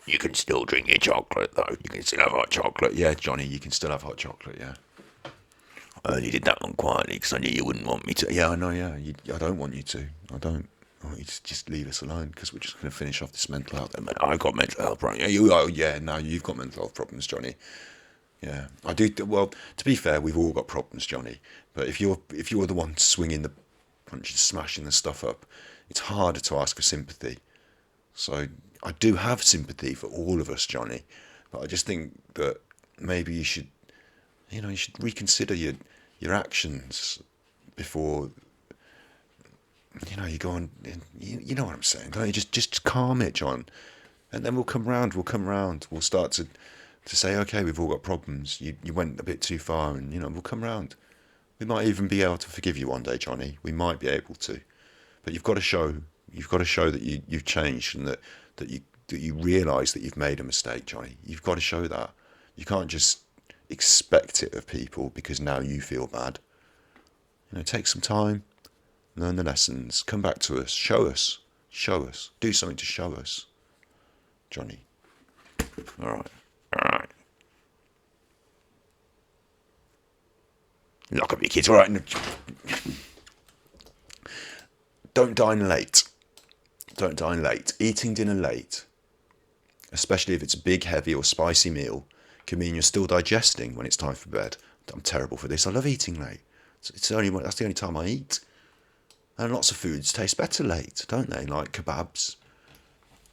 You can still drink your chocolate, though. You can still have hot chocolate. Yeah, Johnny, you can still have hot chocolate, yeah. I only did that one quietly because I knew you wouldn't want me to. Yeah, I know, yeah. I don't want you to. I want you to just leave us alone because we're just going to finish off this mental health. I've got mental health problems. Now you've got mental health problems, Johnny. Yeah, I do. Well, to be fair, we've all got problems, Johnny. But if you're the one swinging the punches, smashing the stuff up, it's harder to ask for sympathy. So I do have sympathy for all of us, Johnny. But I just think that maybe you should reconsider your actions before. You go on. You know what I'm saying? Don't you? Just calm it, John, and then we'll come round. We'll start to say, okay, we've all got problems. You went a bit too far, and we'll come round. We might even be able to forgive you one day, Johnny. We might be able to, but you've got to show that you've changed and that you realise that you've made a mistake, Johnny. You've got to show that. You can't just expect it of people because now you feel bad. Take some time. Learn the lessons. Come back to us. Show us. Do something to show us, Johnny. All right. Lock up your kids, all right? Don't dine late. Don't dine late. Eating dinner late, especially if it's a big, heavy or spicy meal, can mean you're still digesting when it's time for bed. I'm terrible for this. I love eating late. That's the only time I eat. And lots of foods taste better late, don't they? Like kebabs.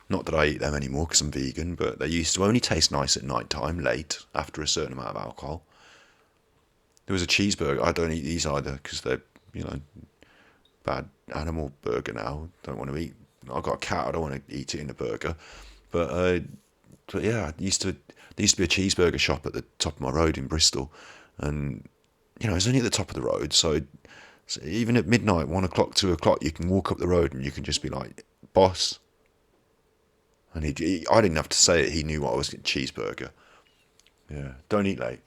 Not that I eat them anymore because I'm vegan, but they used to only taste nice at night time, late, after a certain amount of alcohol. There was a cheeseburger. I don't eat these either because they're, bad animal burger now. Don't want to eat. I've got a cat. I don't want to eat it in a burger. But yeah, there used to be a cheeseburger shop at the top of my road in Bristol, and it's only at the top of the road. So even at midnight, 1 o'clock, 2 o'clock, you can walk up the road and you can just be like, boss. And I didn't have to say it. He knew what I was getting. Cheeseburger. Yeah, don't eat late.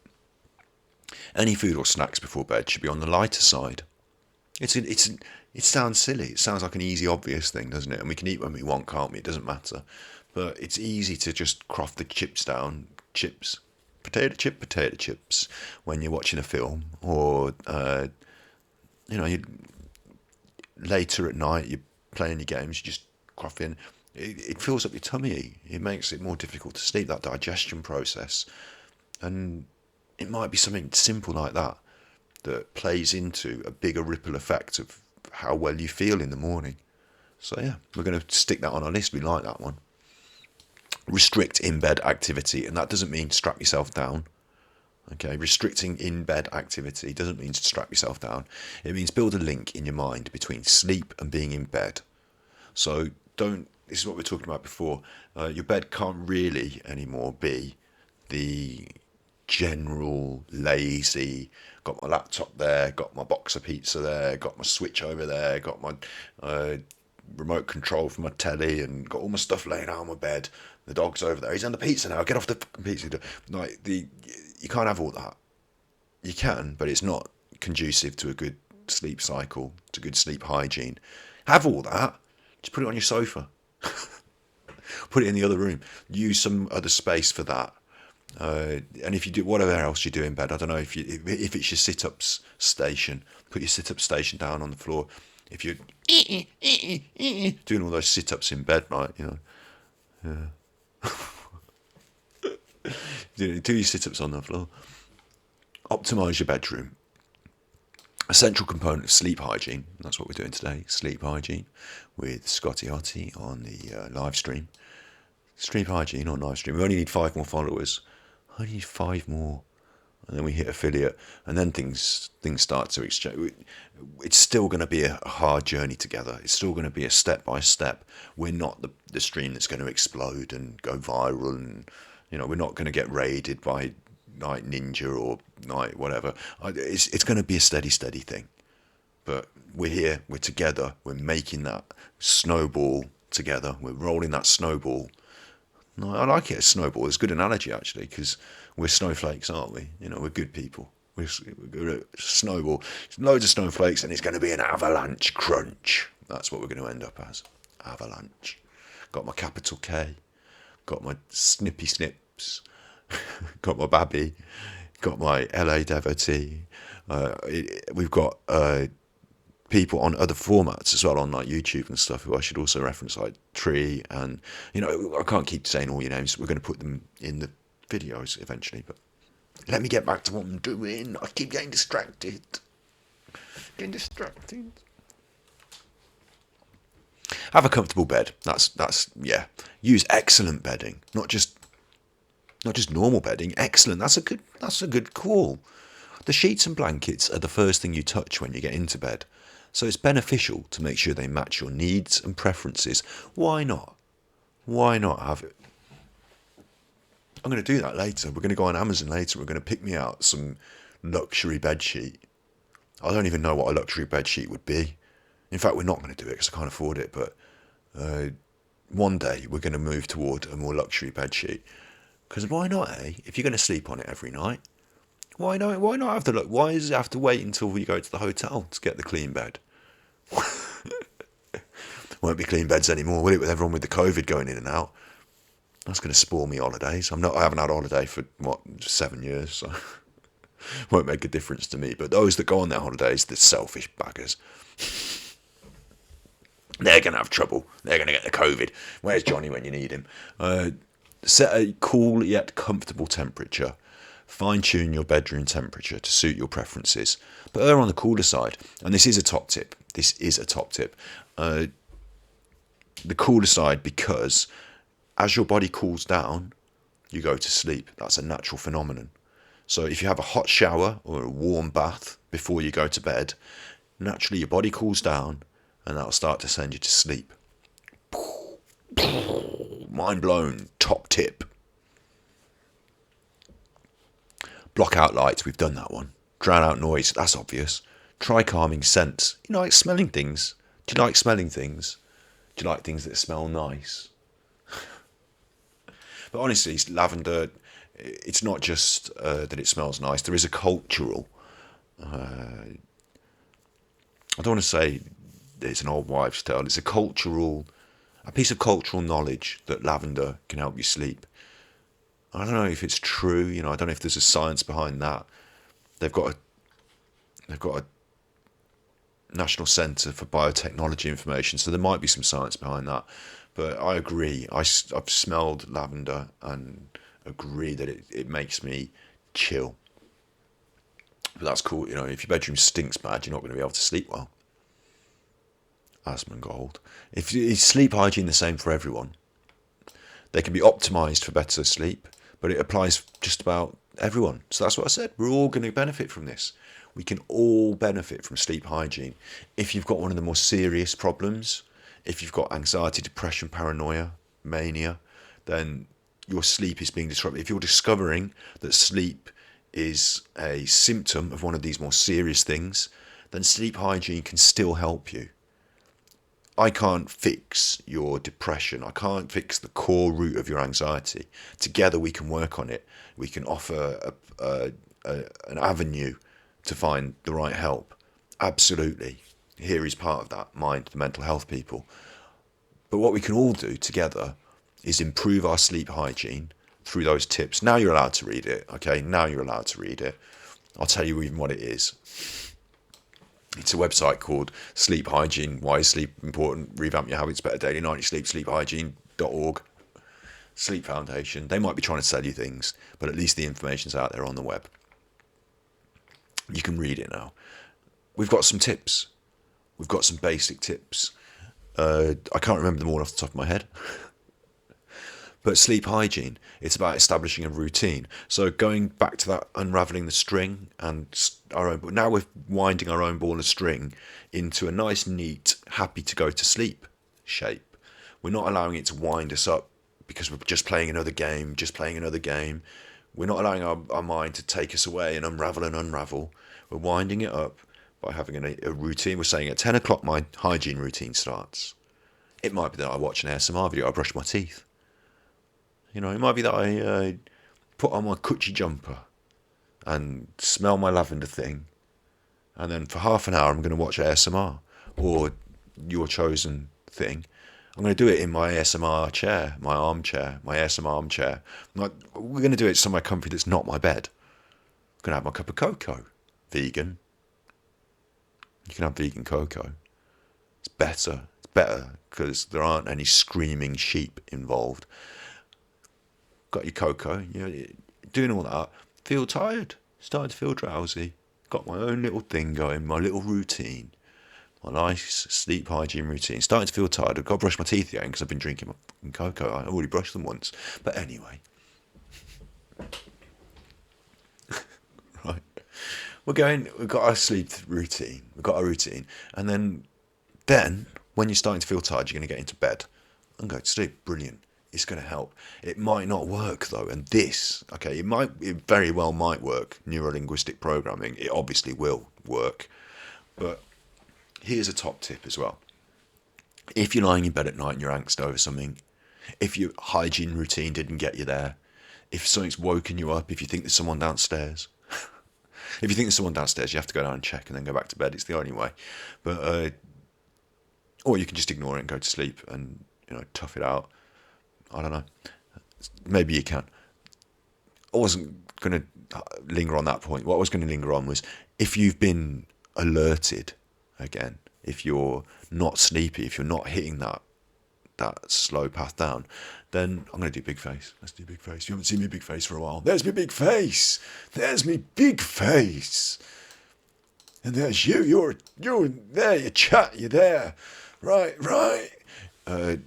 Any food or snacks before bed should be on the lighter side. It sounds silly. It sounds like an easy, obvious thing, doesn't it? And we can eat when we want, can't we? It doesn't matter. But it's easy to just croft the chips down. Chips. Potato chips. When you're watching a film. Or, later at night, you're playing your games, you just croft in. It fills up your tummy. It makes it more difficult to sleep, that digestion process. And it might be something simple like that plays into a bigger ripple effect of how well you feel in the morning. So yeah, we're going to stick that on our list. We like that one. Restrict in-bed activity, and that doesn't mean strap yourself down. Okay, restricting in-bed activity doesn't mean strap yourself down. It means build a link in your mind between sleep and being in bed. So this is what we were talking about before. Your bed can't really anymore be the general lazy, got my laptop there, got my box of pizza there, got my Switch over there, got my remote control for my telly, and got all my stuff laying out on my bed. The dog's over there. He's on the pizza now. Get off the pizza. You can't have all that. You can, but it's not conducive to a good sleep cycle, to good sleep hygiene. Have all that. Just put it on your sofa. Put it in the other room. Use some other space for that. And if you do whatever else you do in bed, I don't know if it's your sit-ups station, put your sit-up station down on the floor. If you're doing all those sit-ups in bed, right, do your sit-ups on the floor. Optimise your bedroom. A central component of sleep hygiene. That's what we're doing today. Sleep hygiene with Scotty Hottie on the live stream. Sleep hygiene on live stream. We only need 5 more followers. I need 5 more, and then we hit affiliate, and then things start to exchange. It's still going to be a hard journey together. It's still going to be a step by step. We're not the stream that's going to explode and go viral, and we're not going to get raided by Night Ninja or Night whatever. It's going to be a steady thing. But we're here. We're together. We're making that snowball together. We're rolling that snowball. No, I like it as snowball. It's a good analogy, actually, because we're snowflakes, aren't we? We're good people. We're good at snowball. Loads of snowflakes, and it's going to be an avalanche crunch. That's what we're going to end up as. Avalanche. Got my capital K. Got my snippy snips. Got my babby. Got my LA devotee. We've got people on other formats as well, on like YouTube and stuff, who I should also reference, like Tree, and I can't keep saying all your names. We're going to put them in the videos eventually, but let me get back to what I'm doing. I keep getting distracted. Have a comfortable bed. That's yeah. Use excellent bedding, not just normal bedding. Excellent. That's a good call. The sheets and blankets are the first thing you touch when you get into bed. So it's beneficial to make sure they match your needs and preferences. Why not? Why not have it? I'm going to do that later. We're going to go on Amazon later. We're going to pick me out some luxury bedsheet. I don't even know what a luxury bedsheet would be. In fact, we're not going to do it because I can't afford it. But one day we're going to move toward a more luxury bedsheet. Because why not, eh? If you're going to sleep on it every night, why not? Why not have to look? Why does it have to wait until you go to the hotel to get the clean bed? Won't be clean beds anymore, will it? With everyone with the COVID going in and out, that's going to spoil me holidays. I haven't had a holiday for 7 years. So won't make a difference to me. But those that go on their holidays, the selfish buggers, they're going to have trouble. They're going to get the COVID. Where's Johnny when you need him? Set a cool yet comfortable temperature. Fine tune your bedroom temperature to suit your preferences. But err on the cooler side. And this is a top tip. The cooler side, because as your body cools down, you go to sleep. That's a natural phenomenon. So if you have a hot shower or a warm bath before you go to bed, naturally your body cools down and that'll start to send you to sleep. Mind blown. Top tip. Block out lights. We've done that one. Drown out noise. That's obvious. Try calming scents. You like smelling things? Do you like smelling things? Do you like things that smell nice? But honestly, lavender, it's not just that it smells nice. There is a cultural, I don't want to say it's an old wives' tale. It's a piece of cultural knowledge that lavender can help you sleep. I don't know if it's true. I don't know if there's a science behind that. They've got a National Centre for Biotechnology Information, so there might be some science behind that. But I agree. I've smelled lavender and agree that it makes me chill. But that's cool. If your bedroom stinks bad, you're not going to be able to sleep well. Asmongold. Is sleep hygiene the same for everyone? They can be optimised for better sleep, but it applies just about everyone. So that's what I said. We're all going to benefit from this. We can all benefit from sleep hygiene. If you've got one of the more serious problems, if you've got anxiety, depression, paranoia, mania, then your sleep is being disrupted. If you're discovering that sleep is a symptom of one of these more serious things, then sleep hygiene can still help you. I can't fix your depression. I can't fix the core root of your anxiety. Together we can work on it. We can offer an avenue to find the right help. Absolutely. Here is part of that, Mind, the mental health people. But what we can all do together is improve our sleep hygiene through those tips. Now you're allowed to read it, okay? Now you're allowed to read it. I'll tell you even what it is. It's a website called Sleep Hygiene. Why is sleep important? Revamp your habits, better daily nightly sleep. Sleephygiene.org. Sleep Foundation. They might be trying to sell you things, but at least the information's out there on the web. You can read it now. We've got some tips. We've got some basic tips. I can't remember them all off the top of my head. But sleep hygiene, it's about establishing a routine. So going back to that unravelling the string and now we're winding our own ball of string into a nice, neat, happy to go to sleep shape. We're not allowing it to wind us up because we're just playing another game. We're not allowing our mind to take us away and unravel. We're winding it up by having a routine. We're saying at 10 o'clock my hygiene routine starts. It might be that I watch an ASMR video, I brush my teeth. It might be that I put on my Coochie jumper and smell my lavender thing. And then for half an hour, I'm going to watch ASMR or your chosen thing. I'm going to do it in my ASMR chair, my armchair, my ASMR armchair. We're going to do it somewhere comfy that's not my bed. I'm going to have my cup of cocoa. Vegan. You can have vegan cocoa. It's better because there aren't any screaming sheep involved. Got your cocoa, doing all that, feel tired, starting to feel drowsy, got my own little thing going, my little routine, my nice sleep hygiene routine, starting to feel tired, I've got to brush my teeth again because I've been drinking my fucking cocoa, I already brushed them once, but anyway. Right, we've got our sleep routine, and then when you're starting to feel tired, you're going to get into bed and go to sleep, brilliant. It's going to help. It might not work though, and it very well might work. Neuro-linguistic programming, it obviously will work. But here's a top tip as well. If you're lying in bed at night and you're angst over something, if your hygiene routine didn't get you there, if something's woken you up, if you think there's someone downstairs, you have to go down and check and then go back to bed. It's the only way. But or you can just ignore it and go to sleep and tough it out. I don't know. Maybe you can. I wasn't going to linger on that point. What I was going to linger on was, if you've been alerted again, if you're not sleepy, if you're not hitting that slow path down, then I'm going to do big face. Let's do big face. You haven't seen me big face for a while. There's me big face. There's me big face. And there's you. You're there. You chat. You're there. Right. A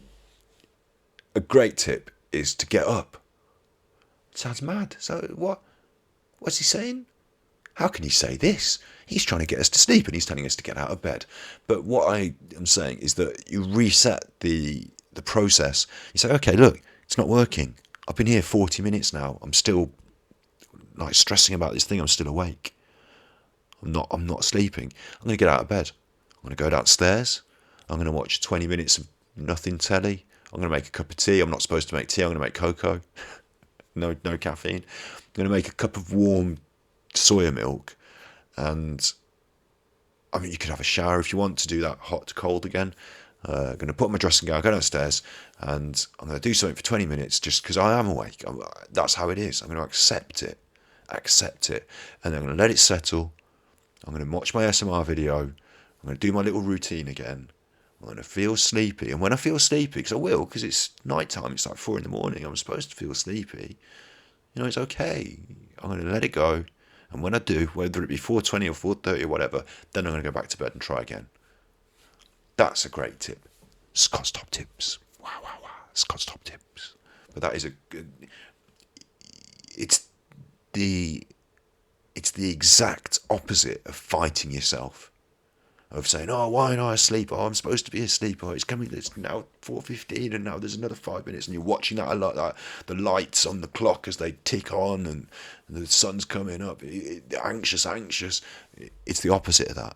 great tip is to get up. Sounds mad. So what? What's he saying? How can he say this? He's trying to get us to sleep and he's telling us to get out of bed. But what I am saying is that you reset the process. You say, okay, look, it's not working. I've been here 40 minutes now. I'm still like stressing about this thing. I'm still awake. I'm not sleeping. I'm going to get out of bed. I'm going to go downstairs. I'm going to watch 20 minutes of nothing telly. I'm going to make a cup of tea. I'm not supposed to make tea. I'm going to make cocoa. No caffeine. I'm going to make a cup of warm soya milk. And I mean, you could have a shower if you want to do that hot to cold again. I'm going to put on my dressing gown, go downstairs, and I'm going to do something for 20 minutes just because I am awake. That's how it is. I'm going to accept it, and then I'm going to let it settle. I'm going to watch my SMR video. I'm going to do my little routine again. I'm going to feel sleepy, and when I feel sleepy, because I will, because it's night time, it's like 4 a.m, I'm supposed to feel sleepy. You know, it's okay. I'm going to let it go. And when I do, whether it be 4:20 or 4:30 or whatever, then I'm going to go back to bed and try again. That's a great tip. Scott's Top Tips. Wow. Scott's Top Tips. But that is a good... It's the exact opposite of fighting yourself. Of saying, oh, why am I asleep? Oh, I'm supposed to be asleep. Oh, it's now 4:15 and now there's another 5 minutes. And you're watching that a lot, like the lights on the clock as they tick on and the sun's coming up. Anxious. It's the opposite of that.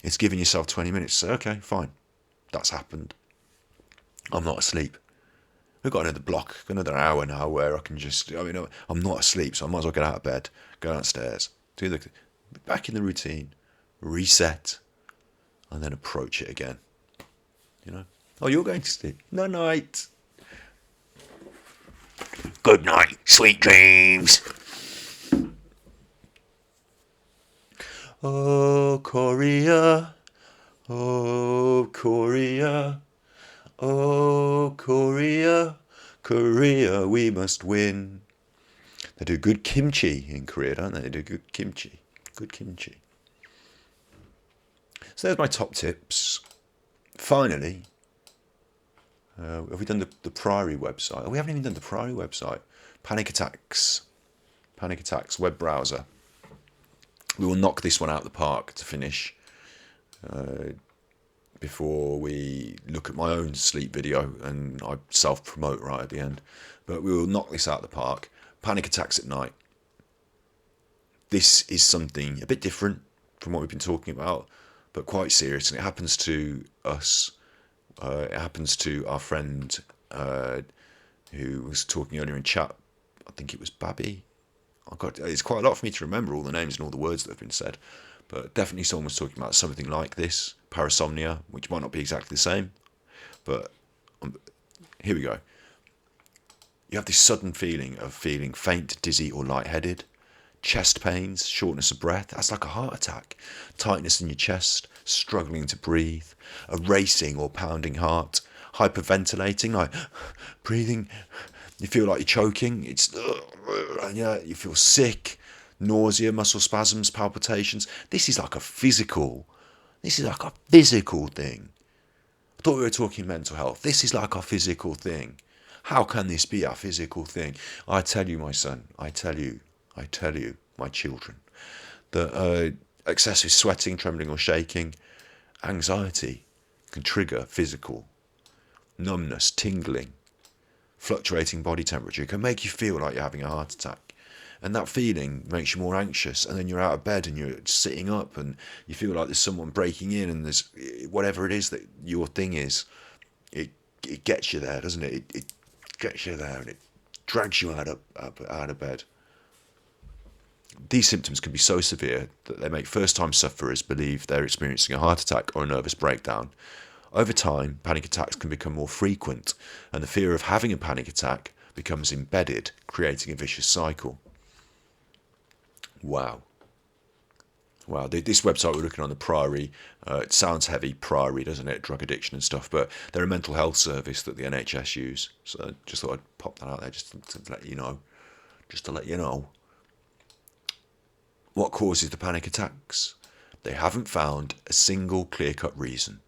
It's giving yourself 20 minutes. So, okay, fine. That's happened. I'm not asleep. We've got another block, another hour now where I can I'm not asleep, so I might as well get out of bed, go downstairs, back in the routine, reset, and then approach it again. You know? Oh, you're going to sleep. No night. Good night, sweet dreams. Oh, Korea. Oh, Korea. Oh, Korea. Korea, we must win. They do good kimchi in Korea, don't they? They do good kimchi. Good kimchi. So there's my top tips. Finally, have we done the Priory website? Oh, we haven't even done the Priory website. Panic Attacks web browser. We will knock this one out of the park to finish before we look at my own sleep video and I self-promote right at the end. But we will knock this out of the park. Panic attacks at night. This is something a bit different from what we've been talking about, but quite serious. And it happens to us. It happens to our friend who was talking earlier in chat. I think it was Babby. It's quite a lot for me to remember all the names and all the words that have been said. But definitely someone was talking about something like this, parasomnia, which might not be exactly the same. But here we go. You have this sudden feeling of feeling faint, dizzy or lightheaded, chest pains, shortness of breath. That's like a heart attack. Tightness in your chest, struggling to breathe, a racing or pounding heart, hyperventilating, like breathing. You feel like you're choking. You feel sick, nausea, muscle spasms, palpitations. This is like a physical thing. I thought we were talking mental health. This is like our physical thing. How can this be our physical thing? I tell you, my son, I tell you, my children, that excessive sweating, trembling or shaking, anxiety can trigger physical numbness, tingling, fluctuating body temperature. Can make you feel like you're having a heart attack. And that feeling makes you more anxious, and then you're out of bed and you're sitting up and you feel like there's someone breaking in, and there's whatever it is that your thing is, it gets you there, doesn't it? It gets you there and it drags you out of bed. These symptoms can be so severe that they make first-time sufferers believe they're experiencing a heart attack or a nervous breakdown. Over time, panic attacks can become more frequent, and the fear of having a panic attack becomes embedded, creating a vicious cycle. Wow. Wow, this website we're looking on, the Priory, it sounds heavy, Priory, doesn't it? Drug addiction and stuff, but they're a mental health service that the NHS use. So just thought I'd pop that out there just to let you know. Just to let you know. What causes the panic attacks? They haven't found a single clear-cut reason.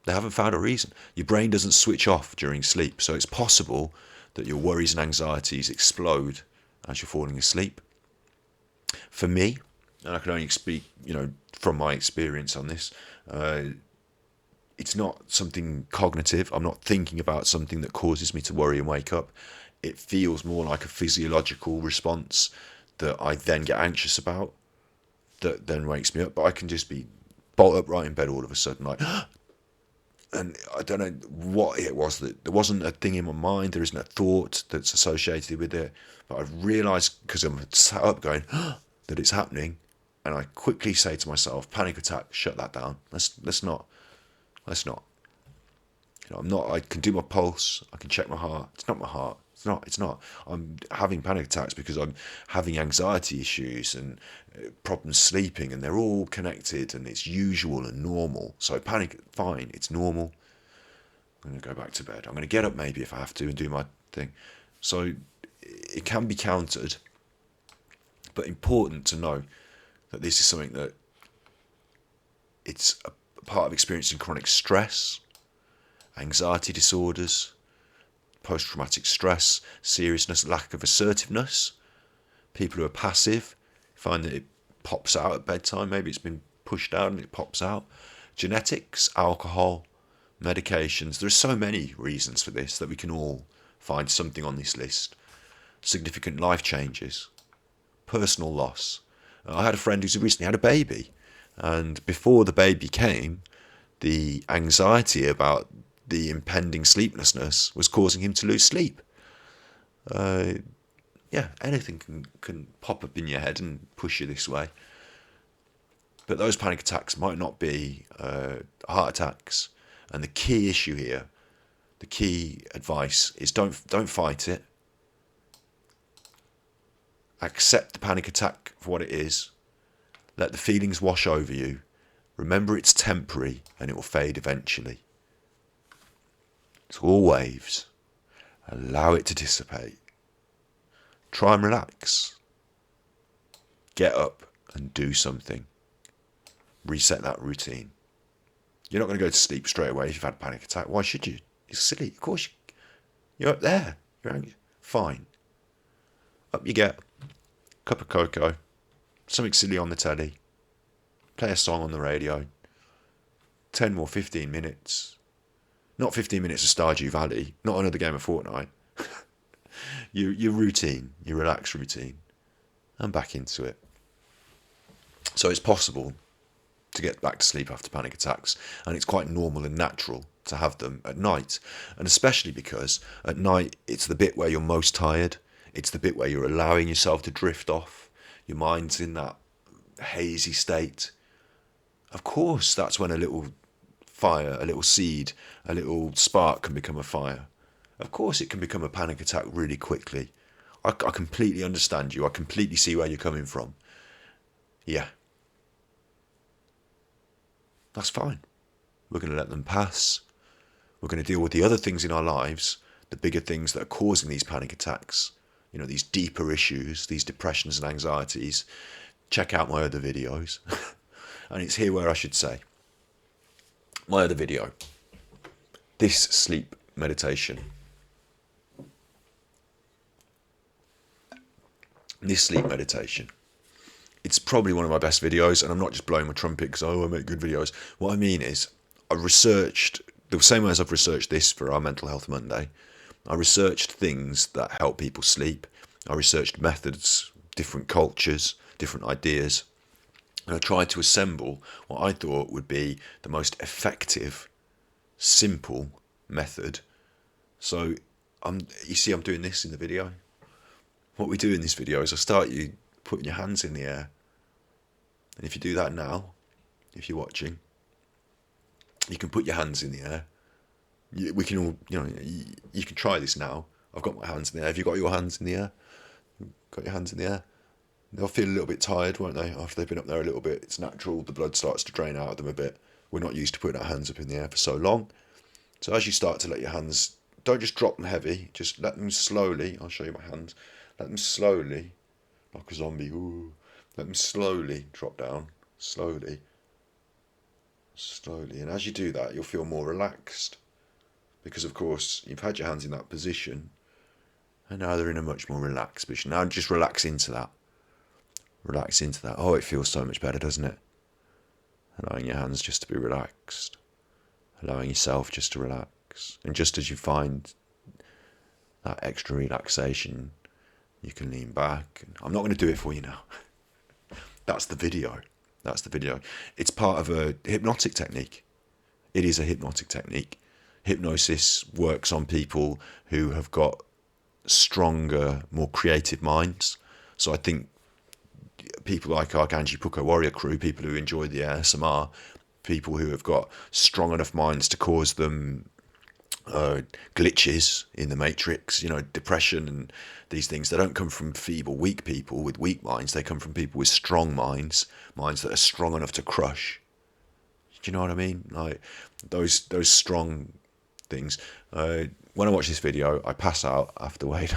They haven't found a reason. Your brain doesn't switch off during sleep, so it's possible that your worries and anxieties explode as you're falling asleep. For me, and I can only speak, from my experience on this, it's not something cognitive. I'm not thinking about something that causes me to worry and wake up. It feels more like a physiological response that I then get anxious about, that then wakes me up. But I can just be bolt upright in bed all of a sudden, like, and I don't know what it was. That there wasn't a thing in my mind. There isn't a thought that's associated with it. But I've realised, because I'm sat up going, that it's happening, and I quickly say to myself, panic attack, shut that down. Let's not. I'm not. I can do my pulse. I can check my heart. It's not my heart. It's not. I'm having panic attacks because I'm having anxiety issues and problems sleeping, and they're all connected, and it's usual and normal. So panic, fine, it's normal. I'm going to go back to bed. I'm going to get up maybe if I have to and do my thing. So it can be countered, but important to know that this is something that it's a part of experiencing chronic stress, anxiety disorders, post-traumatic stress, seriousness, lack of assertiveness. People who are passive find that it pops out at bedtime. Maybe it's been pushed out and it pops out. Genetics, alcohol, medications. There are so many reasons for this that we can all find something on this list. Significant life changes, personal loss. I had a friend who's recently had a baby, and before the baby came, the anxiety about the impending sleeplessness was causing him to lose sleep. Anything can pop up in your head and push you this way. But those panic attacks might not be heart attacks. And the key issue here, the key advice is don't fight it. Accept the panic attack for what it is. Let the feelings wash over you. Remember it's temporary and it will fade eventually. It's all waves. Allow it to dissipate. Try and relax. Get up and do something. Reset that routine. You're not going to go to sleep straight away if you've had a panic attack. Why should you? It's silly. Of course you're up there. You're angry. Fine. Up you get. Cup of cocoa. Something silly on the telly. Play a song on the radio. 10 or 15 minutes. Not 15 minutes of Stardew Valley. Not another game of Fortnite. Your routine. Your relaxed routine. And back into it. So it's possible to get back to sleep after panic attacks, and it's quite normal and natural to have them at night, and especially because at night it's the bit where you're most tired. It's the bit where you're allowing yourself to drift off. Your mind's in that hazy state. Of course, that's when a little fire, a little seed, a little spark can become a fire. Of course it can become a panic attack really quickly. I completely understand you. I completely see where you're coming from. Yeah. That's fine. We're going to let them pass. We're going to deal with the other things in our lives, the bigger things that are causing these panic attacks, these deeper issues, these depressions and anxieties. Check out my other videos. And it's here where I should say, my other video, this sleep meditation. This sleep meditation. It's probably one of my best videos, and I'm not just blowing my trumpet because I make good videos. What I mean is, I researched, the same way as I've researched this for our Mental Health Monday, I researched things that help people sleep. I researched methods, different cultures, different ideas, and I tried to assemble what I thought would be the most effective, simple method. So, you see I'm doing this in the video. What we do in this video is I start you putting your hands in the air. And if you do that now, if you're watching, you can put your hands in the air. We can all, you can try this now. I've got my hands in the air. Have you got your hands in the air? Got your hands in the air. They'll feel a little bit tired, won't they? After they've been up there a little bit. It's natural. The blood starts to drain out of them a bit. We're not used to putting our hands up in the air for so long. So as you start to let your hands, don't just drop them heavy. Just let them slowly. I'll show you my hands. Let them slowly, like a zombie. Ooh. Let them slowly drop down. Slowly. Slowly. And as you do that, you'll feel more relaxed. Because, of course, you've had your hands in that position. And now they're in a much more relaxed position. Now just relax into that. Relax into that. Oh, it feels so much better, doesn't it? Allowing your hands just to be relaxed. Allowing yourself just to relax. And just as you find that extra relaxation, you can lean back. I'm not going to do it for you now. That's the video. That's the video. It's part of a hypnotic technique. It is a hypnotic technique. Hypnosis works on people who have got stronger, more creative minds. So I think people like our Ganji Puko Warrior crew, people who enjoy the ASMR, people who have got strong enough minds to cause them glitches in the matrix, depression and these things. They don't come from feeble, weak people with weak minds. They come from people with strong minds that are strong enough to crush. Do you know what I mean? Like those strong things. When I watch this video, I pass out after weight.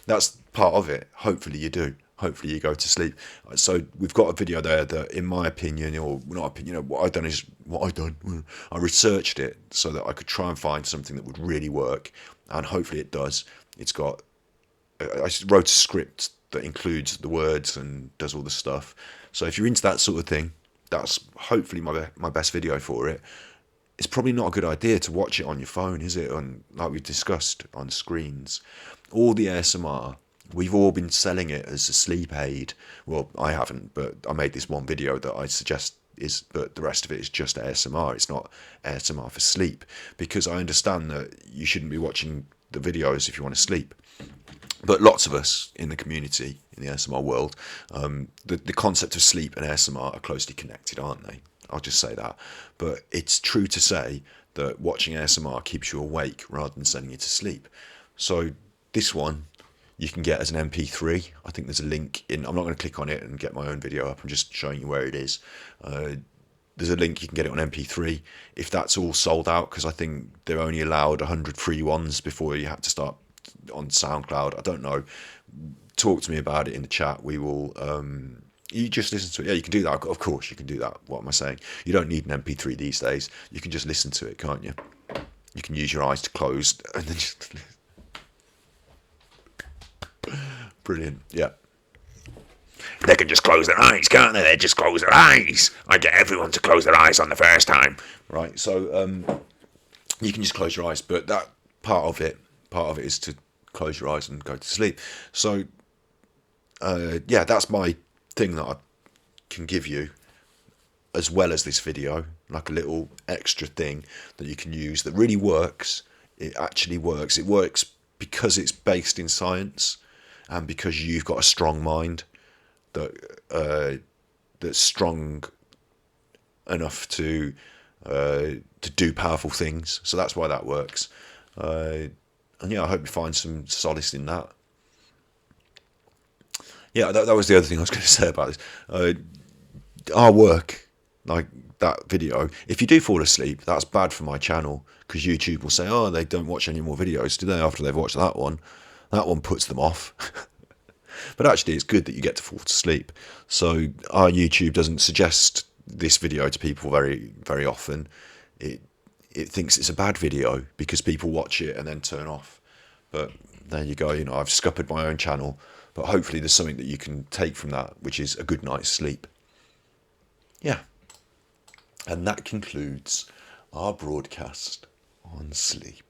That's part of it. Hopefully you do. Hopefully you go to sleep. So we've got a video there that, in my opinion, or not opinion, what I've done. I researched it so that I could try and find something that would really work, and hopefully it does. It's got. I wrote a script that includes the words and does all the stuff. So if you're into that sort of thing, that's hopefully my best video for it. It's probably not a good idea to watch it on your phone, is it? Like we discussed, on screens. All the ASMR, we've all been selling it as a sleep aid. Well, I haven't, but I made this one video that I suggest but the rest of it is just ASMR. It's not ASMR for sleep, because I understand that you shouldn't be watching the videos if you want to sleep. But lots of us in the community, in the ASMR world, the concept of sleep and ASMR are closely connected, aren't they? I'll just say that. But it's true to say that watching ASMR keeps you awake rather than sending you to sleep. So this one you can get as an MP3. I think there's a link in. I'm not going to click on it and get my own video up. I'm just showing you where it is. There's a link, you can get it on MP3. If that's all sold out, because I think they're only allowed 100 free ones before you have to start on SoundCloud. I don't know. Talk to me about it in the chat. We will. You just listen to it. Yeah, you can do that. Of course, you can do that. What am I saying? You don't need an MP3 these days. You can just listen to it, can't you? You can use your eyes to close and then just. Brilliant. Yeah. They can just close their eyes, can't they? They just close their eyes. I get everyone to close their eyes on the first time. Right. So you can just close your eyes, but that part of it is to close your eyes and go to sleep. So yeah, that's my thing that I can give you, as well as this video, like a little extra thing that you can use that really works. It actually works. It works because it's based in science, and because you've got a strong mind that's strong enough to do powerful things. So that's why that works. And yeah, I hope you find some solace in that. Yeah, that was the other thing I was going to say about this. Our work, like that video, if you do fall asleep, that's bad for my channel, because YouTube will say, oh, they don't watch any more videos, do they, after they've watched that one? That one puts them off. But actually, it's good that you get to fall to sleep. So our YouTube doesn't suggest this video to people very, very often. It thinks it's a bad video because people watch it and then turn off. But there you go. I've scuppered my own channel. But hopefully there's something that you can take from that, which is a good night's sleep. Yeah. And that concludes our broadcast on sleep.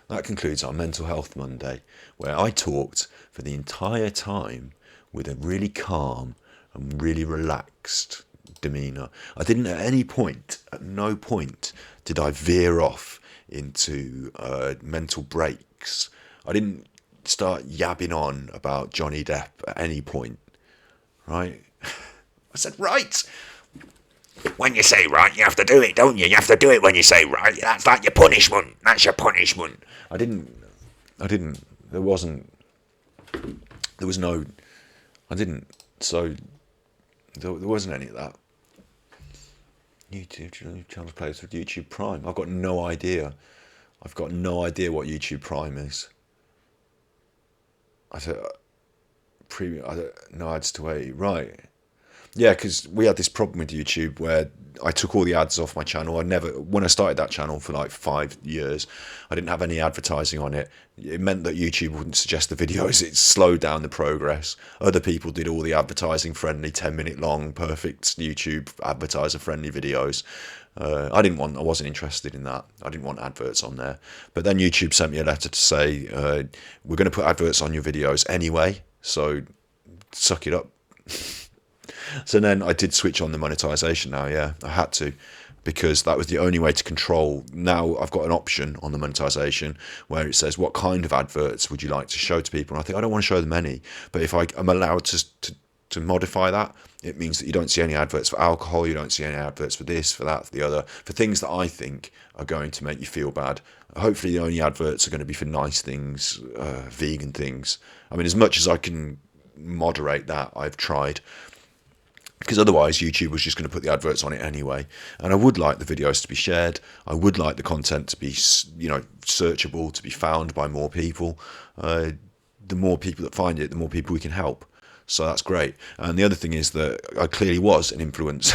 That concludes our Mental Health Monday, where I talked for the entire time with a really calm and really relaxed demeanour. I didn't at no point did I veer off into mental breaks. I didn't start yabbing on about Johnny Depp at any point, right? I said, right. When you say right, you have to do it, don't you? You have to do it when you say right. That's like your punishment. That's your punishment. I didn't. There wasn't There was no, I didn't, so there wasn't any of that. YouTube channels plays with YouTube Prime. I've got no idea. I've got no idea what YouTube Prime is. I said, premium, I don't know, ads to 80, right. Yeah, because we had this problem with YouTube where I took all the ads off my channel. When I started that channel for like 5 years, I didn't have any advertising on it. It meant that YouTube wouldn't suggest the videos. It slowed down the progress. Other people did all the advertising friendly, 10-minute long, perfect YouTube advertiser friendly videos. I wasn't interested in that. I didn't want adverts on there. But then YouTube sent me a letter to say, we're going to put adverts on your videos anyway, so suck it up. So then I did switch on the monetization now, yeah. I had to, because that was the only way to control. Now I've got an option on the monetization where it says, what kind of adverts would you like to show to people? And I think I don't want to show them any, but if I'm allowed to modify that, it means that you don't see any adverts for alcohol, you don't see any adverts for this, for that, for the other, for things that I think are going to make you feel bad. Hopefully the only adverts are going to be for nice things, vegan things. I mean, as much as I can moderate that, I've tried. Because otherwise YouTube was just going to put the adverts on it anyway. And I would like the videos to be shared. I would like the content to be, searchable, to be found by more people. The more people that find it, the more people we can help. So that's great. And the other thing is that I clearly was an influence.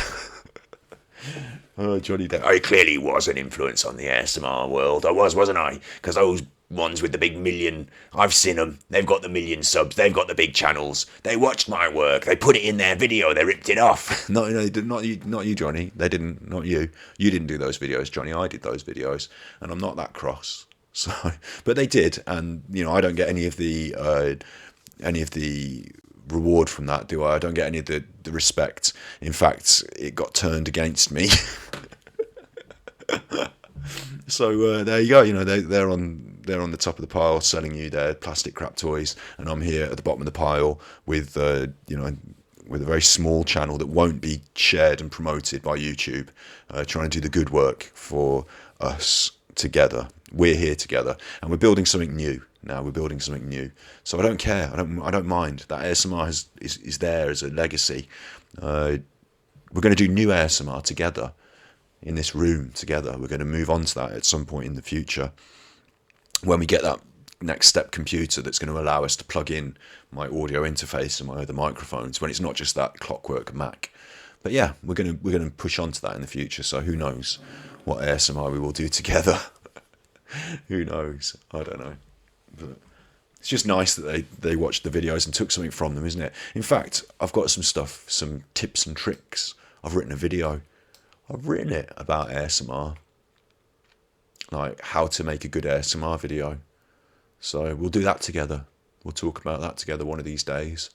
Oh, Johnny Depp. I clearly was an influence on the ASMR world. I was, wasn't I? Because those ones with the big million, I've seen them. They've got the million subs. They've got the big channels. They watched my work. They put it in their video. They ripped it off. No, not you, Johnny. They didn't. Not you. You didn't do those videos, Johnny. I did those videos, and I'm not that cross. So, but they did, and I don't get any of the reward from that, do I? I don't get any of the respect. In fact, it got turned against me. So there you go. They're on the top of the pile selling you their plastic crap toys, and I'm here at the bottom of the pile with with a very small channel that won't be shared and promoted by YouTube, trying to do the good work for us together. We're here together, and we're building something new. Now we're building something new, so I don't care. I don't mind that ASMR is there as a legacy. We're going to do new ASMR together in this room together. We're going to move on to that at some point in the future when we get that next step computer that's going to allow us to plug in my audio interface and my other microphones, when it's not just that clockwork Mac. But yeah, we're going to push on to that in the future. So who knows what ASMR we will do together? Who knows? I don't know. But it's just nice that they watched the videos and took something from them, isn't it? In fact, I've got some tips and tricks. I've written a video. I've written it about ASMR, like how to make a good ASMR video. So we'll do that together. We'll talk about that together one of these days,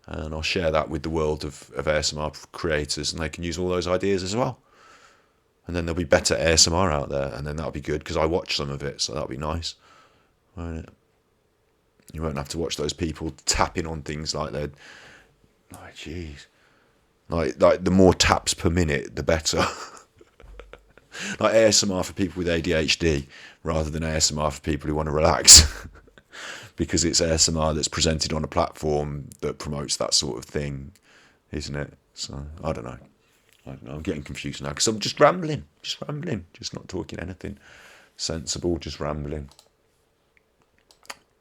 and I'll share that with the world of ASMR creators, and they can use all those ideas as well. And then there'll be better ASMR out there, and then that'll be good because I watch some of it, so that'll be nice, won't it? You won't have to watch those people tapping on things like they're like, jeez. Like the more taps per minute, the better. Like ASMR for people with ADHD rather than ASMR for people who want to relax. Because it's ASMR that's presented on a platform that promotes that sort of thing, isn't it? So, I don't know. I'm getting confused now because I'm just rambling. Just not talking anything sensible, just rambling.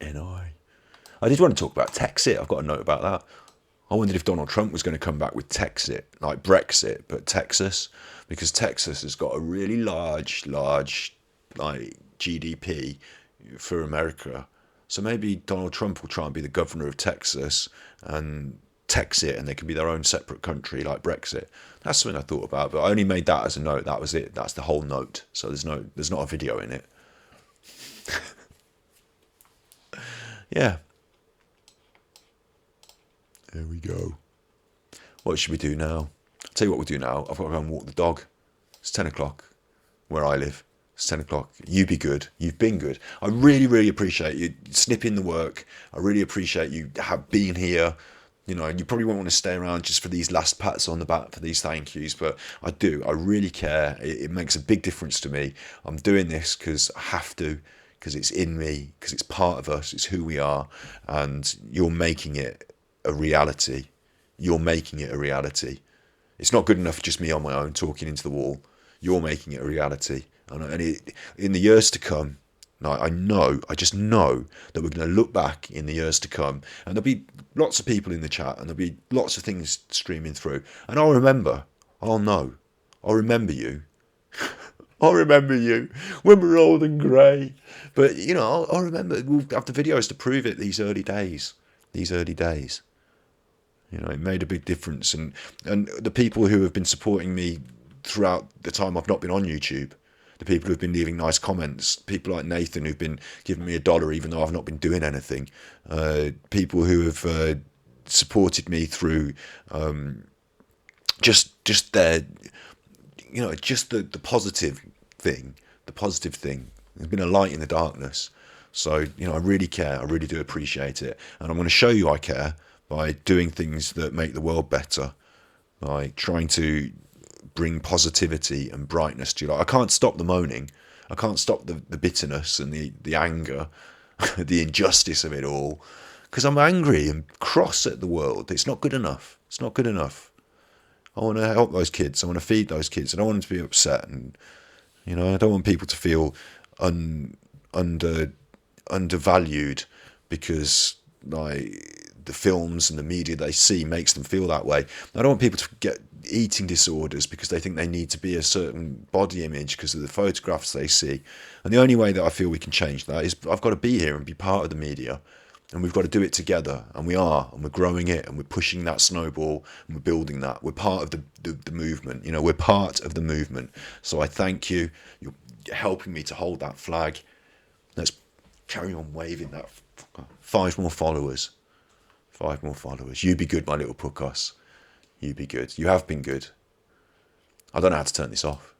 I did want to talk about Texit. I've got a note about that. I wondered if Donald Trump was going to come back with Texit, like Brexit, but Texas, because Texas has got a really large, like GDP for America. So maybe Donald Trump will try and be the governor of Texas and Texit, and they can be their own separate country, like Brexit. That's something I thought about, but I only made that as a note. That was it. That's the whole note. So there's not a video in it. Yeah. There we go. What should we do now? I'll tell you what we'll do now. I've got to go and walk the dog. It's 10 o'clock where I live. It's 10 o'clock. You be good. You've been good. I really, really appreciate you snipping the work. I really appreciate you being here. You probably won't want to stay around just for these last pats on the back, for these thank yous, but I do. I really care. It makes a big difference to me. I'm doing this because I have to, because it's in me, because it's part of us, it's who we are, and you're making it a reality. You're making it a reality. It's not good enough just me on my own talking into the wall. You're making it a reality. And in the years to come, I just know that we're going to look back in the years to come, and there'll be lots of people in the chat, and there'll be lots of things streaming through. And I'll remember, I'll know, I'll remember you. I'll remember you when we're old and grey. But, you know, I'll remember, we'll have the videos to prove it these early days. You know, it made a big difference. And the people who have been supporting me throughout the time I've not been on YouTube, the people who've been leaving nice comments, people like Nathan who've been giving me $1 even though I've not been doing anything, people who have supported me through just their, you know, just the positive thing, There's been a light in the darkness. So, you know, I really care. I really do appreciate it. And I'm going to show you I care by doing things that make the world better, by trying to bring positivity and brightness to you. Like, I can't stop the moaning. I can't stop the bitterness and the anger, the injustice of it all, because I'm angry and cross at the world. It's not good enough. It's not good enough. I want to help those kids. I want to feed those kids. I don't want them to be upset. And, you know, I don't want people to feel undervalued because, like, the films and the media they see makes them feel that way. I don't want people to get eating disorders because they think they need to be a certain body image because of the photographs they see. And the only way that I feel we can change that is I've got to be here and be part of the media, and we've got to do it together, and we are, and we're growing it, and we're pushing that snowball, and we're building that. We're part of the movement. You know, we're part of the movement. So I thank you. You're helping me to hold that flag. Let's carry on waving that. 5 more followers. 5 more followers. You be good, my little puckos. You be good. You have been good. I don't know how to turn this off.